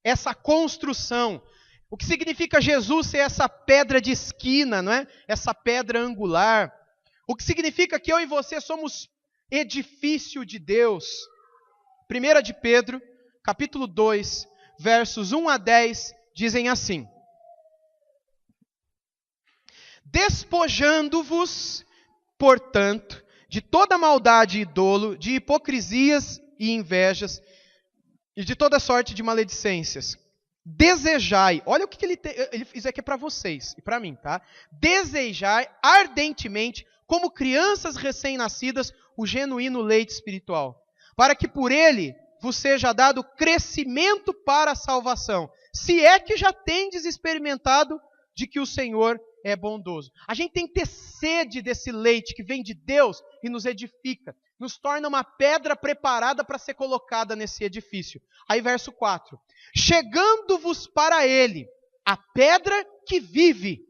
essa construção, o que significa Jesus ser essa pedra de esquina, não é? Essa pedra angular. O que significa que eu e você somos edifício de Deus. 1 de Pedro, capítulo 2, versos 1 a 10, dizem assim: despojando-vos, portanto, de toda maldade e dolo, de hipocrisias e invejas, e de toda sorte de maledicências. Desejai, olha o que ele isso aqui é para vocês e para mim, tá? Desejai ardentemente, como crianças recém-nascidas, o genuíno leite espiritual, para que por ele vos seja dado crescimento para a salvação, se é que já tendes experimentado de que o Senhor é bondoso. A gente tem que ter sede desse leite que vem de Deus e nos edifica, nos torna uma pedra preparada para ser colocada nesse edifício. Aí verso 4. Chegando-vos para ele, a pedra que vive,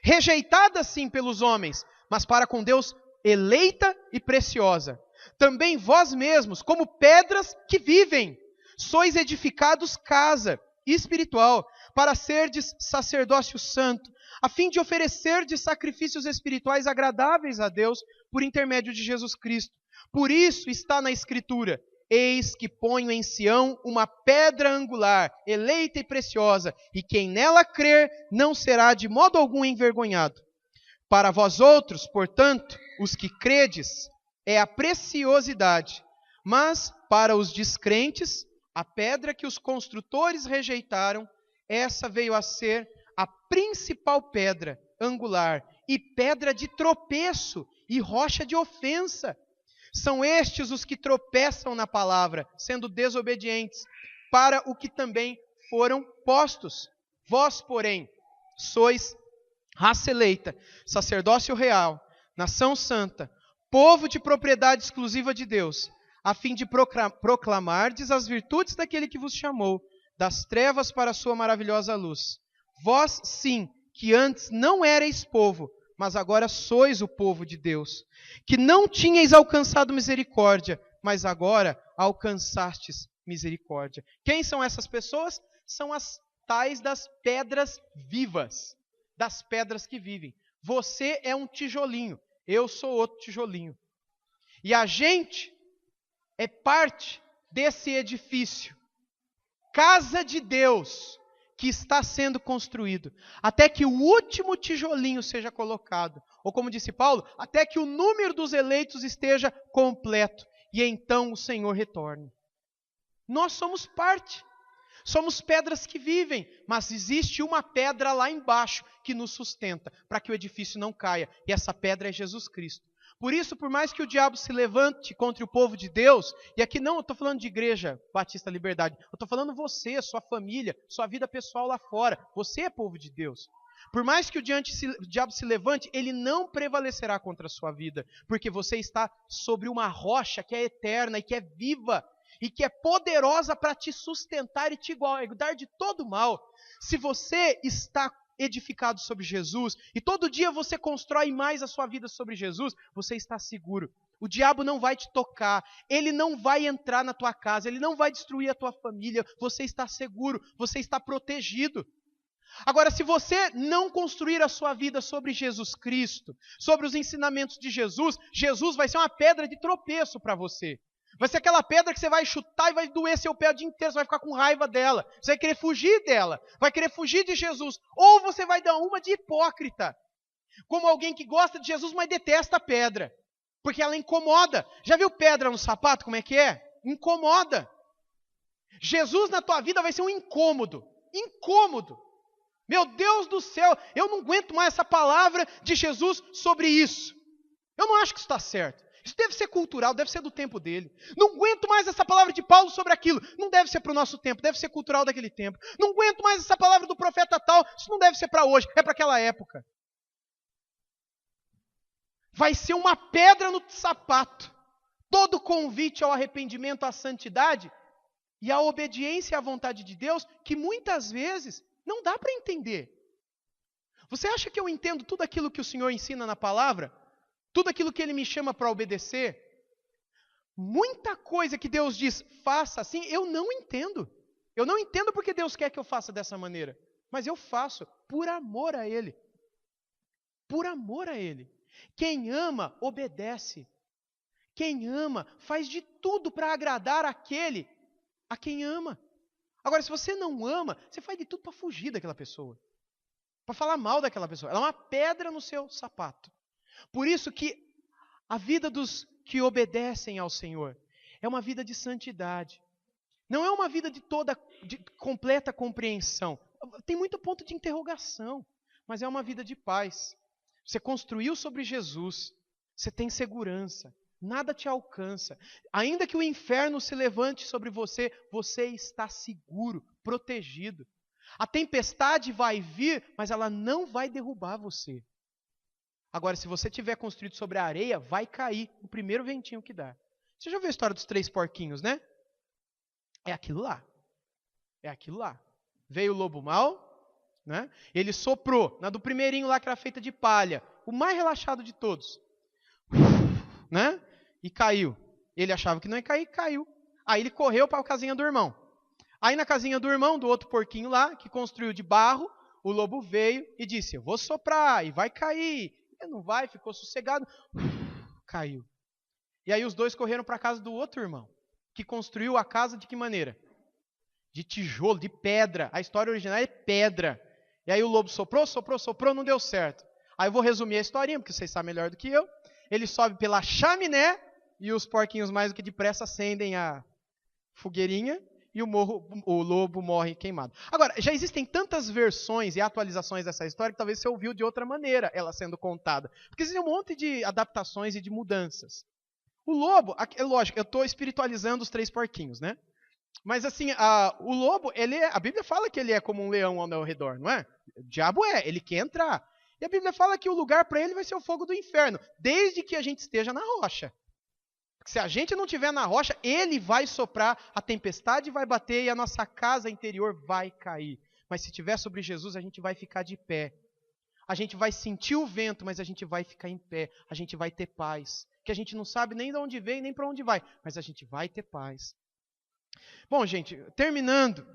rejeitada sim pelos homens, mas para com Deus eleita e preciosa. Também vós mesmos, como pedras que vivem, sois edificados casa espiritual, para serdes sacerdócio santo, a fim de oferecerdes sacrifícios espirituais agradáveis a Deus por intermédio de Jesus Cristo. Por isso está na Escritura: eis que ponho em Sião uma pedra angular, eleita e preciosa, e quem nela crer não será de modo algum envergonhado. Para vós outros, portanto, os que credes, é a preciosidade, mas para os descrentes, a pedra que os construtores rejeitaram, essa veio a ser a principal pedra angular, e pedra de tropeço, e rocha de ofensa. São estes os que tropeçam na palavra, sendo desobedientes, para o que também foram postos. Vós, porém, sois raça eleita, sacerdócio real, nação santa, povo de propriedade exclusiva de Deus, a fim de proclamardes as virtudes daquele que vos chamou, das trevas para a sua maravilhosa luz. Vós, sim, que antes não erais povo, mas agora sois o povo de Deus, que não tinhais alcançado misericórdia, mas agora alcançastes misericórdia. Quem são essas pessoas? São as tais das pedras vivas, das pedras que vivem. Você é um tijolinho, eu sou outro tijolinho. E a gente é parte desse edifício, casa de Deus, que está sendo construído, até que o último tijolinho seja colocado. Ou como disse Paulo, até que o número dos eleitos esteja completo, e então o Senhor retorne. Nós somos parte, somos pedras que vivem, mas existe uma pedra lá embaixo que nos sustenta, para que o edifício não caia, e essa pedra é Jesus Cristo. Por isso, por mais que o diabo se levante contra o povo de Deus, e aqui não, eu estou falando de Igreja Batista Liberdade, eu estou falando você, sua família, sua vida pessoal lá fora, você é povo de Deus. Por mais que o diabo se levante, ele não prevalecerá contra a sua vida, porque você está sobre uma rocha que é eterna e que é viva, e que é poderosa para te sustentar e te guardar de todo mal. Se você está edificado sobre Jesus, e todo dia você constrói mais a sua vida sobre Jesus, você está seguro. O diabo não vai te tocar, ele não vai entrar na tua casa, ele não vai destruir a tua família, você está seguro, você está protegido. Agora, se você não construir a sua vida sobre Jesus Cristo, sobre os ensinamentos de Jesus, Jesus vai ser uma pedra de tropeço para você. Vai ser aquela pedra que você vai chutar e vai doer seu pé o dia inteiro, você vai ficar com raiva dela, você vai querer fugir dela, vai querer fugir de Jesus, ou você vai dar uma de hipócrita, como alguém que gosta de Jesus, mas detesta a pedra, porque ela incomoda. Já viu pedra no sapato, como é que é? Incomoda. Jesus na tua vida vai ser um incômodo, incômodo. Meu Deus do céu, eu não aguento mais essa palavra de Jesus sobre isso. Eu não acho que isso está certo. Isso deve ser cultural, deve ser do tempo dele. Não aguento mais essa palavra de Paulo sobre aquilo. Não deve ser para o nosso tempo, deve ser cultural daquele tempo. Não aguento mais essa palavra do profeta tal. Isso não deve ser para hoje, é para aquela época. Vai ser uma pedra no sapato. Todo convite ao arrependimento, à santidade e à obediência à vontade de Deus, que muitas vezes não dá para entender. Você acha que eu entendo tudo aquilo que o Senhor ensina na palavra? Tudo aquilo que Ele me chama para obedecer? Muita coisa que Deus diz, faça assim, eu não entendo. Eu não entendo porque Deus quer que eu faça dessa maneira. Mas eu faço por amor a Ele. Por amor a Ele. Quem ama, obedece. Quem ama, faz de tudo para agradar aquele a quem ama. Agora, se você não ama, você faz de tudo para fugir daquela pessoa. Para falar mal daquela pessoa. Ela é uma pedra no seu sapato. Por isso que a vida dos que obedecem ao Senhor é uma vida de santidade. Não é uma vida de completa compreensão. Tem muito ponto de interrogação, mas é uma vida de paz. Você construiu sobre Jesus, você tem segurança, nada te alcança. Ainda que o inferno se levante sobre você, você está seguro, protegido. A tempestade vai vir, mas ela não vai derrubar você. Agora, se você tiver construído sobre a areia, vai cair o primeiro ventinho que dá. Você já viu a história dos 3 porquinhos, né? É aquilo lá. É aquilo lá. Veio o lobo mau, né? Ele soprou na do primeirinho lá que era feita de palha, o mais relaxado de todos, né? E caiu. Ele achava que não ia cair, caiu. Aí ele correu para a casinha do irmão. Aí na casinha do irmão, do outro porquinho lá, que construiu de barro, o lobo veio e disse, eu vou soprar e vai cair. Ele não vai, ficou sossegado, caiu. E aí os dois correram para a casa do outro irmão, que construiu a casa de que maneira? De tijolo, de pedra. A história original é pedra. E aí o lobo soprou, não deu certo. Aí eu vou resumir a historinha, porque vocês sabem melhor do que eu. Ele sobe pela chaminé e os porquinhos mais do que depressa acendem a fogueirinha e o lobo morre queimado. Agora, já existem tantas versões e atualizações dessa história que talvez você ouviu de outra maneira ela sendo contada. Porque existe um monte de adaptações e de mudanças. O lobo, é lógico, eu estou espiritualizando os 3 porquinhos, né? Mas assim, o lobo, a Bíblia fala que ele é como um leão ao redor, não é? O diabo ele quer entrar. E a Bíblia fala que o lugar para ele vai ser o fogo do inferno, desde que a gente esteja na rocha. Se a gente não estiver na rocha, ele vai soprar, a tempestade vai bater e a nossa casa interior vai cair. Mas se estiver sobre Jesus, a gente vai ficar de pé. A gente vai sentir o vento, mas a gente vai ficar em pé. A gente vai ter paz. Que a gente não sabe nem de onde vem, nem para onde vai. Mas a gente vai ter paz. Bom, gente, terminando.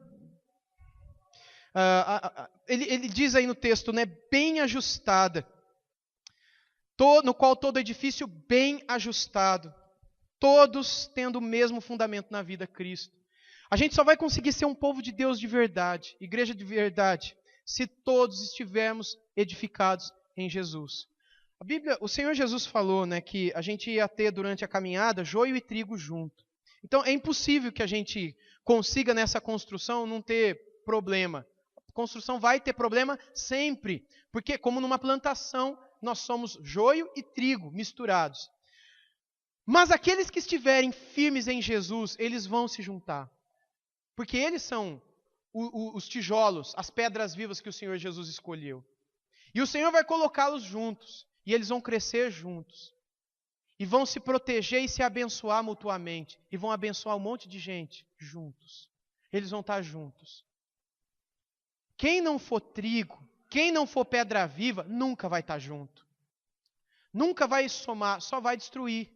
Ele diz aí no texto, né, bem ajustada. No qual todo edifício bem ajustado. Todos tendo o mesmo fundamento na vida, Cristo. A gente só vai conseguir ser um povo de Deus de verdade, igreja de verdade, se todos estivermos edificados em Jesus. A Bíblia, o Senhor Jesus falou, né, que a gente ia ter durante a caminhada joio e trigo junto. Então é impossível que a gente consiga nessa construção não ter problema. A construção vai ter problema sempre, porque como numa plantação nós somos joio e trigo misturados. Mas aqueles que estiverem firmes em Jesus, eles vão se juntar. Porque eles são os tijolos, as pedras vivas que o Senhor Jesus escolheu. E o Senhor vai colocá-los juntos. E eles vão crescer juntos. E vão se proteger e se abençoar mutuamente. E vão abençoar um monte de gente juntos. Eles vão estar juntos. Quem não for trigo, quem não for pedra viva, nunca vai estar junto. Nunca vai somar, só vai destruir.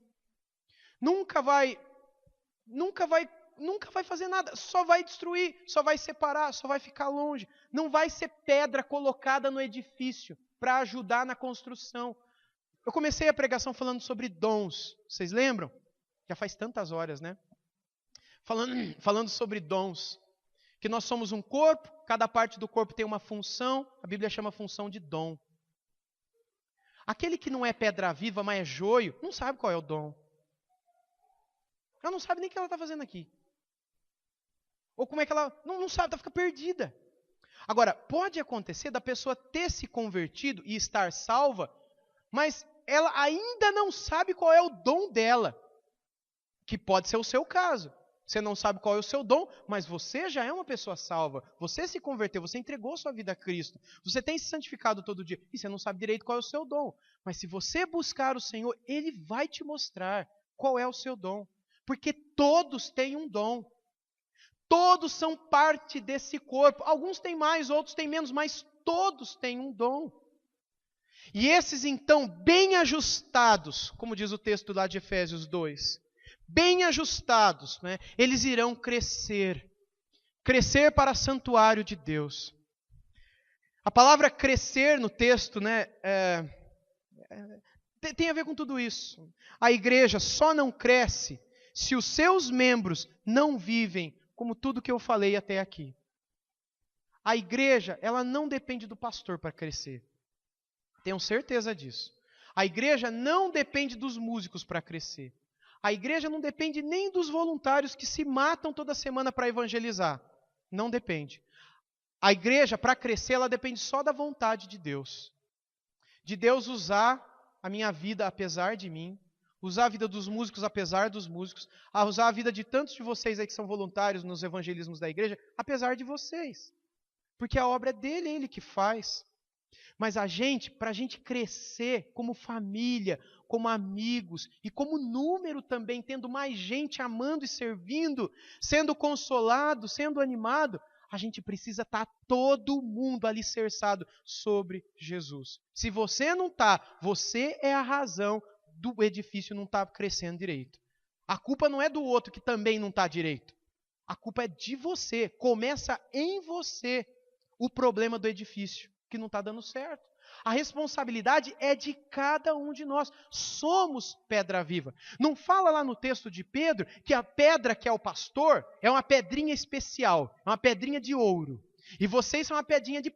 Nunca vai fazer nada, só vai destruir, só vai separar, só vai ficar longe. Não vai ser pedra colocada no edifício para ajudar na construção. Eu comecei a pregação falando sobre dons, vocês lembram? Já faz tantas horas, né? Falando sobre dons, que nós somos um corpo, cada parte do corpo tem uma função, a Bíblia chama a função de dom. Aquele que não é pedra viva, mas é joio, não sabe qual é o dom. Ela não sabe nem o que ela está fazendo aqui. Ou como é que ela... Não sabe, ela fica perdida. Agora, pode acontecer da pessoa ter se convertido e estar salva, mas ela ainda não sabe qual é o dom dela. Que pode ser o seu caso. Você não sabe qual é o seu dom, mas você já é uma pessoa salva. Você se converteu, você entregou sua vida a Cristo. Você tem se santificado todo dia. E você não sabe direito qual é o seu dom. Mas se você buscar o Senhor, Ele vai te mostrar qual é o seu dom. Porque todos têm um dom. Todos são parte desse corpo. Alguns têm mais, outros têm menos, mas todos têm um dom. E esses, então, bem ajustados, como diz o texto lá de Efésios 2, bem ajustados, né, eles irão crescer. Crescer para santuário de Deus. A palavra crescer no texto, né, tem a ver com tudo isso. A igreja só não cresce se os seus membros não vivem como tudo que eu falei até aqui. A igreja, ela não depende do pastor para crescer. Tenho certeza disso. A igreja não depende dos músicos para crescer. A igreja não depende nem dos voluntários que se matam toda semana para evangelizar. Não depende. A igreja, para crescer, ela depende só da vontade de Deus. De Deus usar a minha vida apesar de mim, usar a vida dos músicos apesar dos músicos, a usar a vida de tantos de vocês aí que são voluntários nos evangelismos da igreja, apesar de vocês. Porque a obra é dele, é ele que faz. Mas a gente, para a gente crescer como família, como amigos e como número também, tendo mais gente amando e servindo, sendo consolado, sendo animado, a gente precisa estar todo mundo alicerçado sobre Jesus. Se você não está, você é a razão do edifício não estar crescendo direito. A culpa não é do outro que também não está direito. A culpa é de você. Começa em você o problema do edifício que não está dando certo. A responsabilidade é de cada um de nós. Somos pedra viva. Não fala lá no texto de Pedro que a pedra que é o pastor é uma pedrinha especial, é uma pedrinha de ouro. E vocês são uma pedrinha de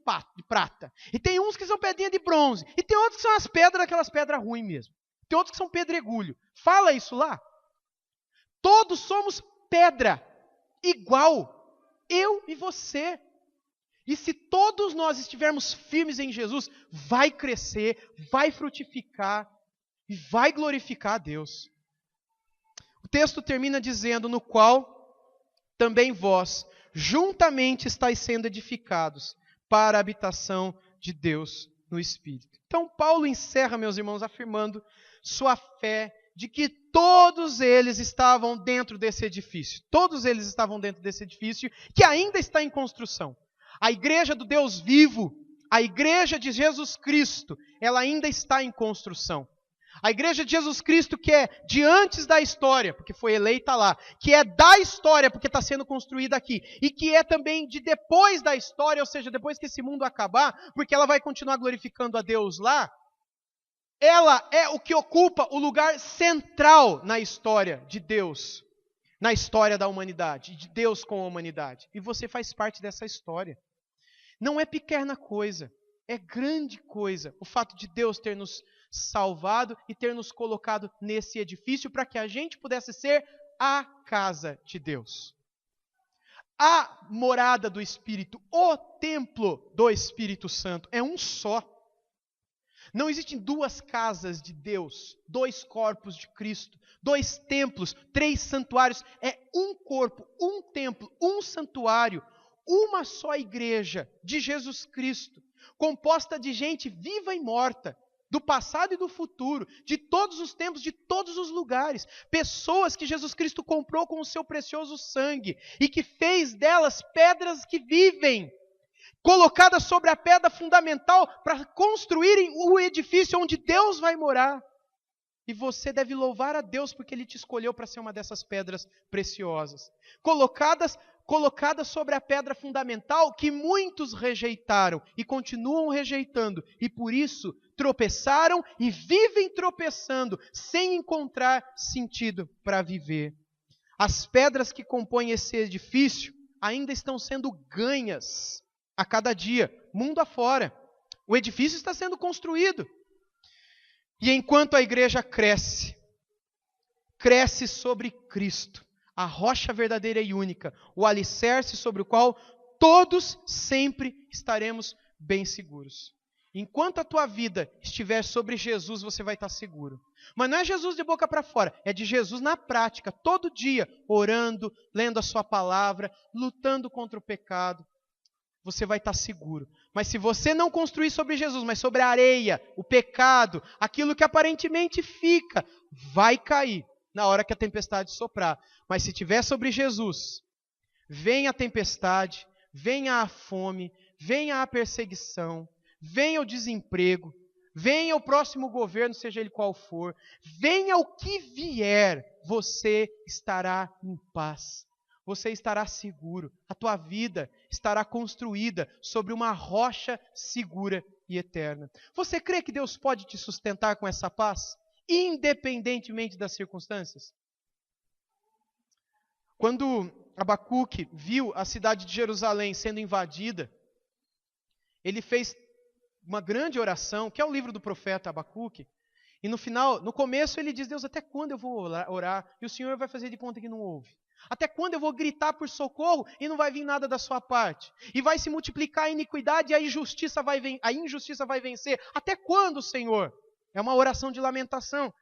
prata. E tem uns que são pedrinha de bronze. E tem outros que são as pedras, aquelas pedras ruins mesmo. Tem outros que são pedregulho. Fala isso lá. Todos somos pedra, igual. Eu e você. E se todos nós estivermos firmes em Jesus, vai crescer, vai frutificar e vai glorificar a Deus. O texto termina dizendo, no qual também vós juntamente estáis sendo edificados para a habitação de Deus no Espírito. Então Paulo encerra, meus irmãos, afirmando sua fé de que todos eles estavam dentro desse edifício. Todos eles estavam dentro desse edifício que ainda está em construção. A igreja do Deus vivo, a igreja de Jesus Cristo, ela ainda está em construção. A igreja de Jesus Cristo que é de antes da história, porque foi eleita lá, que é da história, porque está sendo construída aqui, e que é também de depois da história, ou seja, depois que esse mundo acabar, porque ela vai continuar glorificando a Deus lá, ela é o que ocupa o lugar central na história de Deus, na história da humanidade, de Deus com a humanidade. E você faz parte dessa história. Não é pequena coisa, é grande coisa o fato de Deus ter nos salvado e ter nos colocado nesse edifício para que a gente pudesse ser a casa de Deus. A morada do Espírito, o templo do Espírito Santo, é um só. Não existem duas casas de Deus, dois corpos de Cristo, dois templos, três santuários. É um corpo, um templo, um santuário, uma só igreja de Jesus Cristo, composta de gente viva e morta, do passado e do futuro, de todos os tempos, de todos os lugares. Pessoas que Jesus Cristo comprou com o seu precioso sangue e que fez delas pedras que vivem, colocadas sobre a pedra fundamental para construírem o edifício onde Deus vai morar. E você deve louvar a Deus porque Ele te escolheu para ser uma dessas pedras preciosas. Colocadas sobre a pedra fundamental que muitos rejeitaram e continuam rejeitando. E por isso tropeçaram e vivem tropeçando, sem encontrar sentido para viver. As pedras que compõem esse edifício ainda estão sendo ganhas a cada dia, mundo afora. O edifício está sendo construído. E enquanto a igreja cresce sobre Cristo, a rocha verdadeira e única, o alicerce sobre o qual todos sempre estaremos bem seguros. Enquanto a tua vida estiver sobre Jesus, você vai estar seguro. Mas não é Jesus de boca para fora, é de Jesus na prática, todo dia, orando, lendo a sua palavra, lutando contra o pecado. Você vai estar seguro. Mas se você não construir sobre Jesus, mas sobre a areia, o pecado, aquilo que aparentemente fica, vai cair na hora que a tempestade soprar. Mas se tiver sobre Jesus, vem a tempestade, venha a fome, venha a perseguição, venha o desemprego, venha o próximo governo, seja ele qual for, venha o que vier, você estará em paz. Você estará seguro, a tua vida estará construída sobre uma rocha segura e eterna. Você crê que Deus pode te sustentar com essa paz, independentemente das circunstâncias? Quando Abacuque viu a cidade de Jerusalém sendo invadida, ele fez uma grande oração, que é o livro do profeta Abacuque, e no começo ele diz: Deus, até quando eu vou orar? E o Senhor vai fazer de conta que não ouve. Até quando eu vou gritar por socorro e não vai vir nada da sua parte? E vai se multiplicar a iniquidade e a injustiça vai vencer. Até quando, Senhor? É uma oração de lamentação.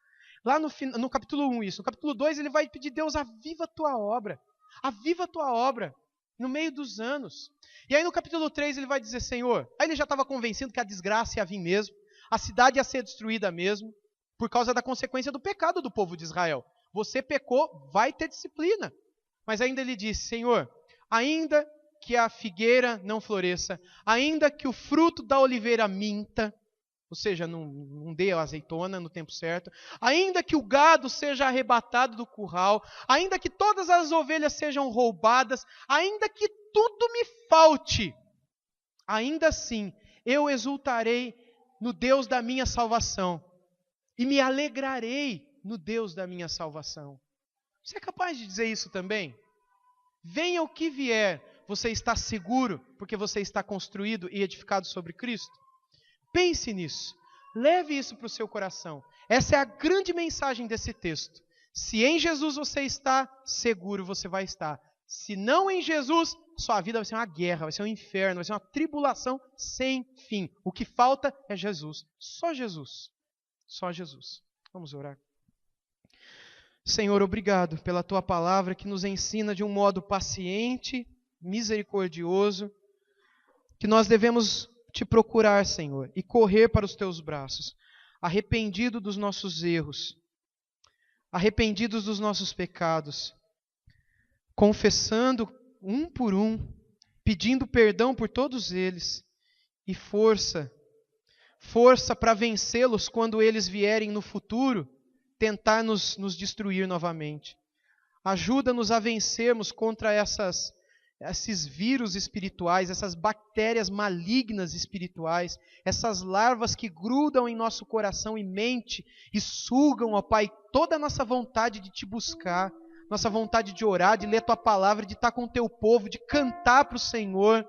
Lá no capítulo 1 isso. No capítulo 2 ele vai pedir: Deus, aviva a tua obra. Aviva a tua obra no meio dos anos. E aí no capítulo 3 ele vai dizer: Senhor, aí ele já estava convencido que a desgraça ia vir mesmo. A cidade ia ser destruída mesmo, por causa da consequência do pecado do povo de Israel. Você pecou, vai ter disciplina. Mas ainda ele disse: Senhor, ainda que a figueira não floresça, ainda que o fruto da oliveira minta, ou seja, não dê a azeitona no tempo certo, ainda que o gado seja arrebatado do curral, ainda que todas as ovelhas sejam roubadas, ainda que tudo me falte, ainda assim eu exultarei no Deus da minha salvação e me alegrarei no Deus da minha salvação. Você é capaz de dizer isso também? Venha o que vier, você está seguro porque você está construído e edificado sobre Cristo? Pense nisso. Leve isso para o seu coração. Essa é a grande mensagem desse texto. Se em Jesus você está seguro, você vai estar. Se não em Jesus, sua vida vai ser uma guerra, vai ser um inferno, vai ser uma tribulação sem fim. O que falta é Jesus. Só Jesus. Só Jesus. Vamos orar. Senhor, obrigado pela Tua palavra que nos ensina de um modo paciente, misericordioso, que nós devemos Te procurar, Senhor, e correr para os Teus braços, arrependido dos nossos erros, arrependidos dos nossos pecados, confessando um por um, pedindo perdão por todos eles, e força para vencê-los quando eles vierem no futuro tentar nos destruir novamente. Ajuda-nos a vencermos contra esses vírus espirituais, essas bactérias malignas espirituais, essas larvas que grudam em nosso coração e mente e sugam, ó Pai, toda a nossa vontade de Te buscar, nossa vontade de orar, de ler Tua palavra, de estar com o Teu povo, de cantar para o Senhor,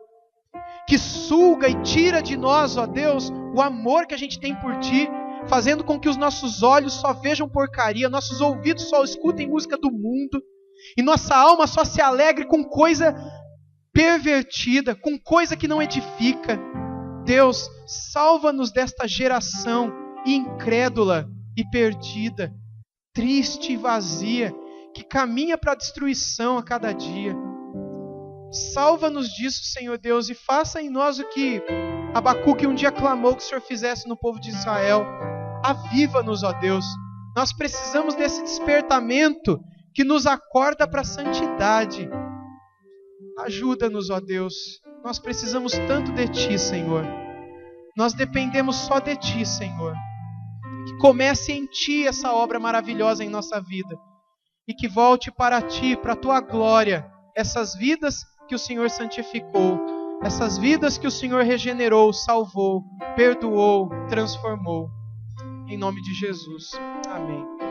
que suga e tira de nós, ó Deus, o amor que a gente tem por Ti, fazendo com que os nossos olhos só vejam porcaria, nossos ouvidos só escutem música do mundo, e nossa alma só se alegre com coisa pervertida, com coisa que não edifica. Deus, salva-nos desta geração incrédula e perdida, triste e vazia, que caminha para a destruição a cada dia. Salva-nos disso, Senhor Deus, e faça em nós o que Abacuque um dia clamou que o Senhor fizesse no povo de Israel. Aviva-nos, ó Deus. Nós precisamos desse despertamento que nos acorda para a santidade. Ajuda-nos, ó Deus. Nós precisamos tanto de Ti, Senhor. Nós dependemos só de Ti, Senhor. Que comece em Ti essa obra maravilhosa em nossa vida. E que volte para Ti, para a Tua glória, essas vidas que o Senhor santificou, essas vidas que o Senhor regenerou, salvou, perdoou, transformou. Em nome de Jesus. Amém.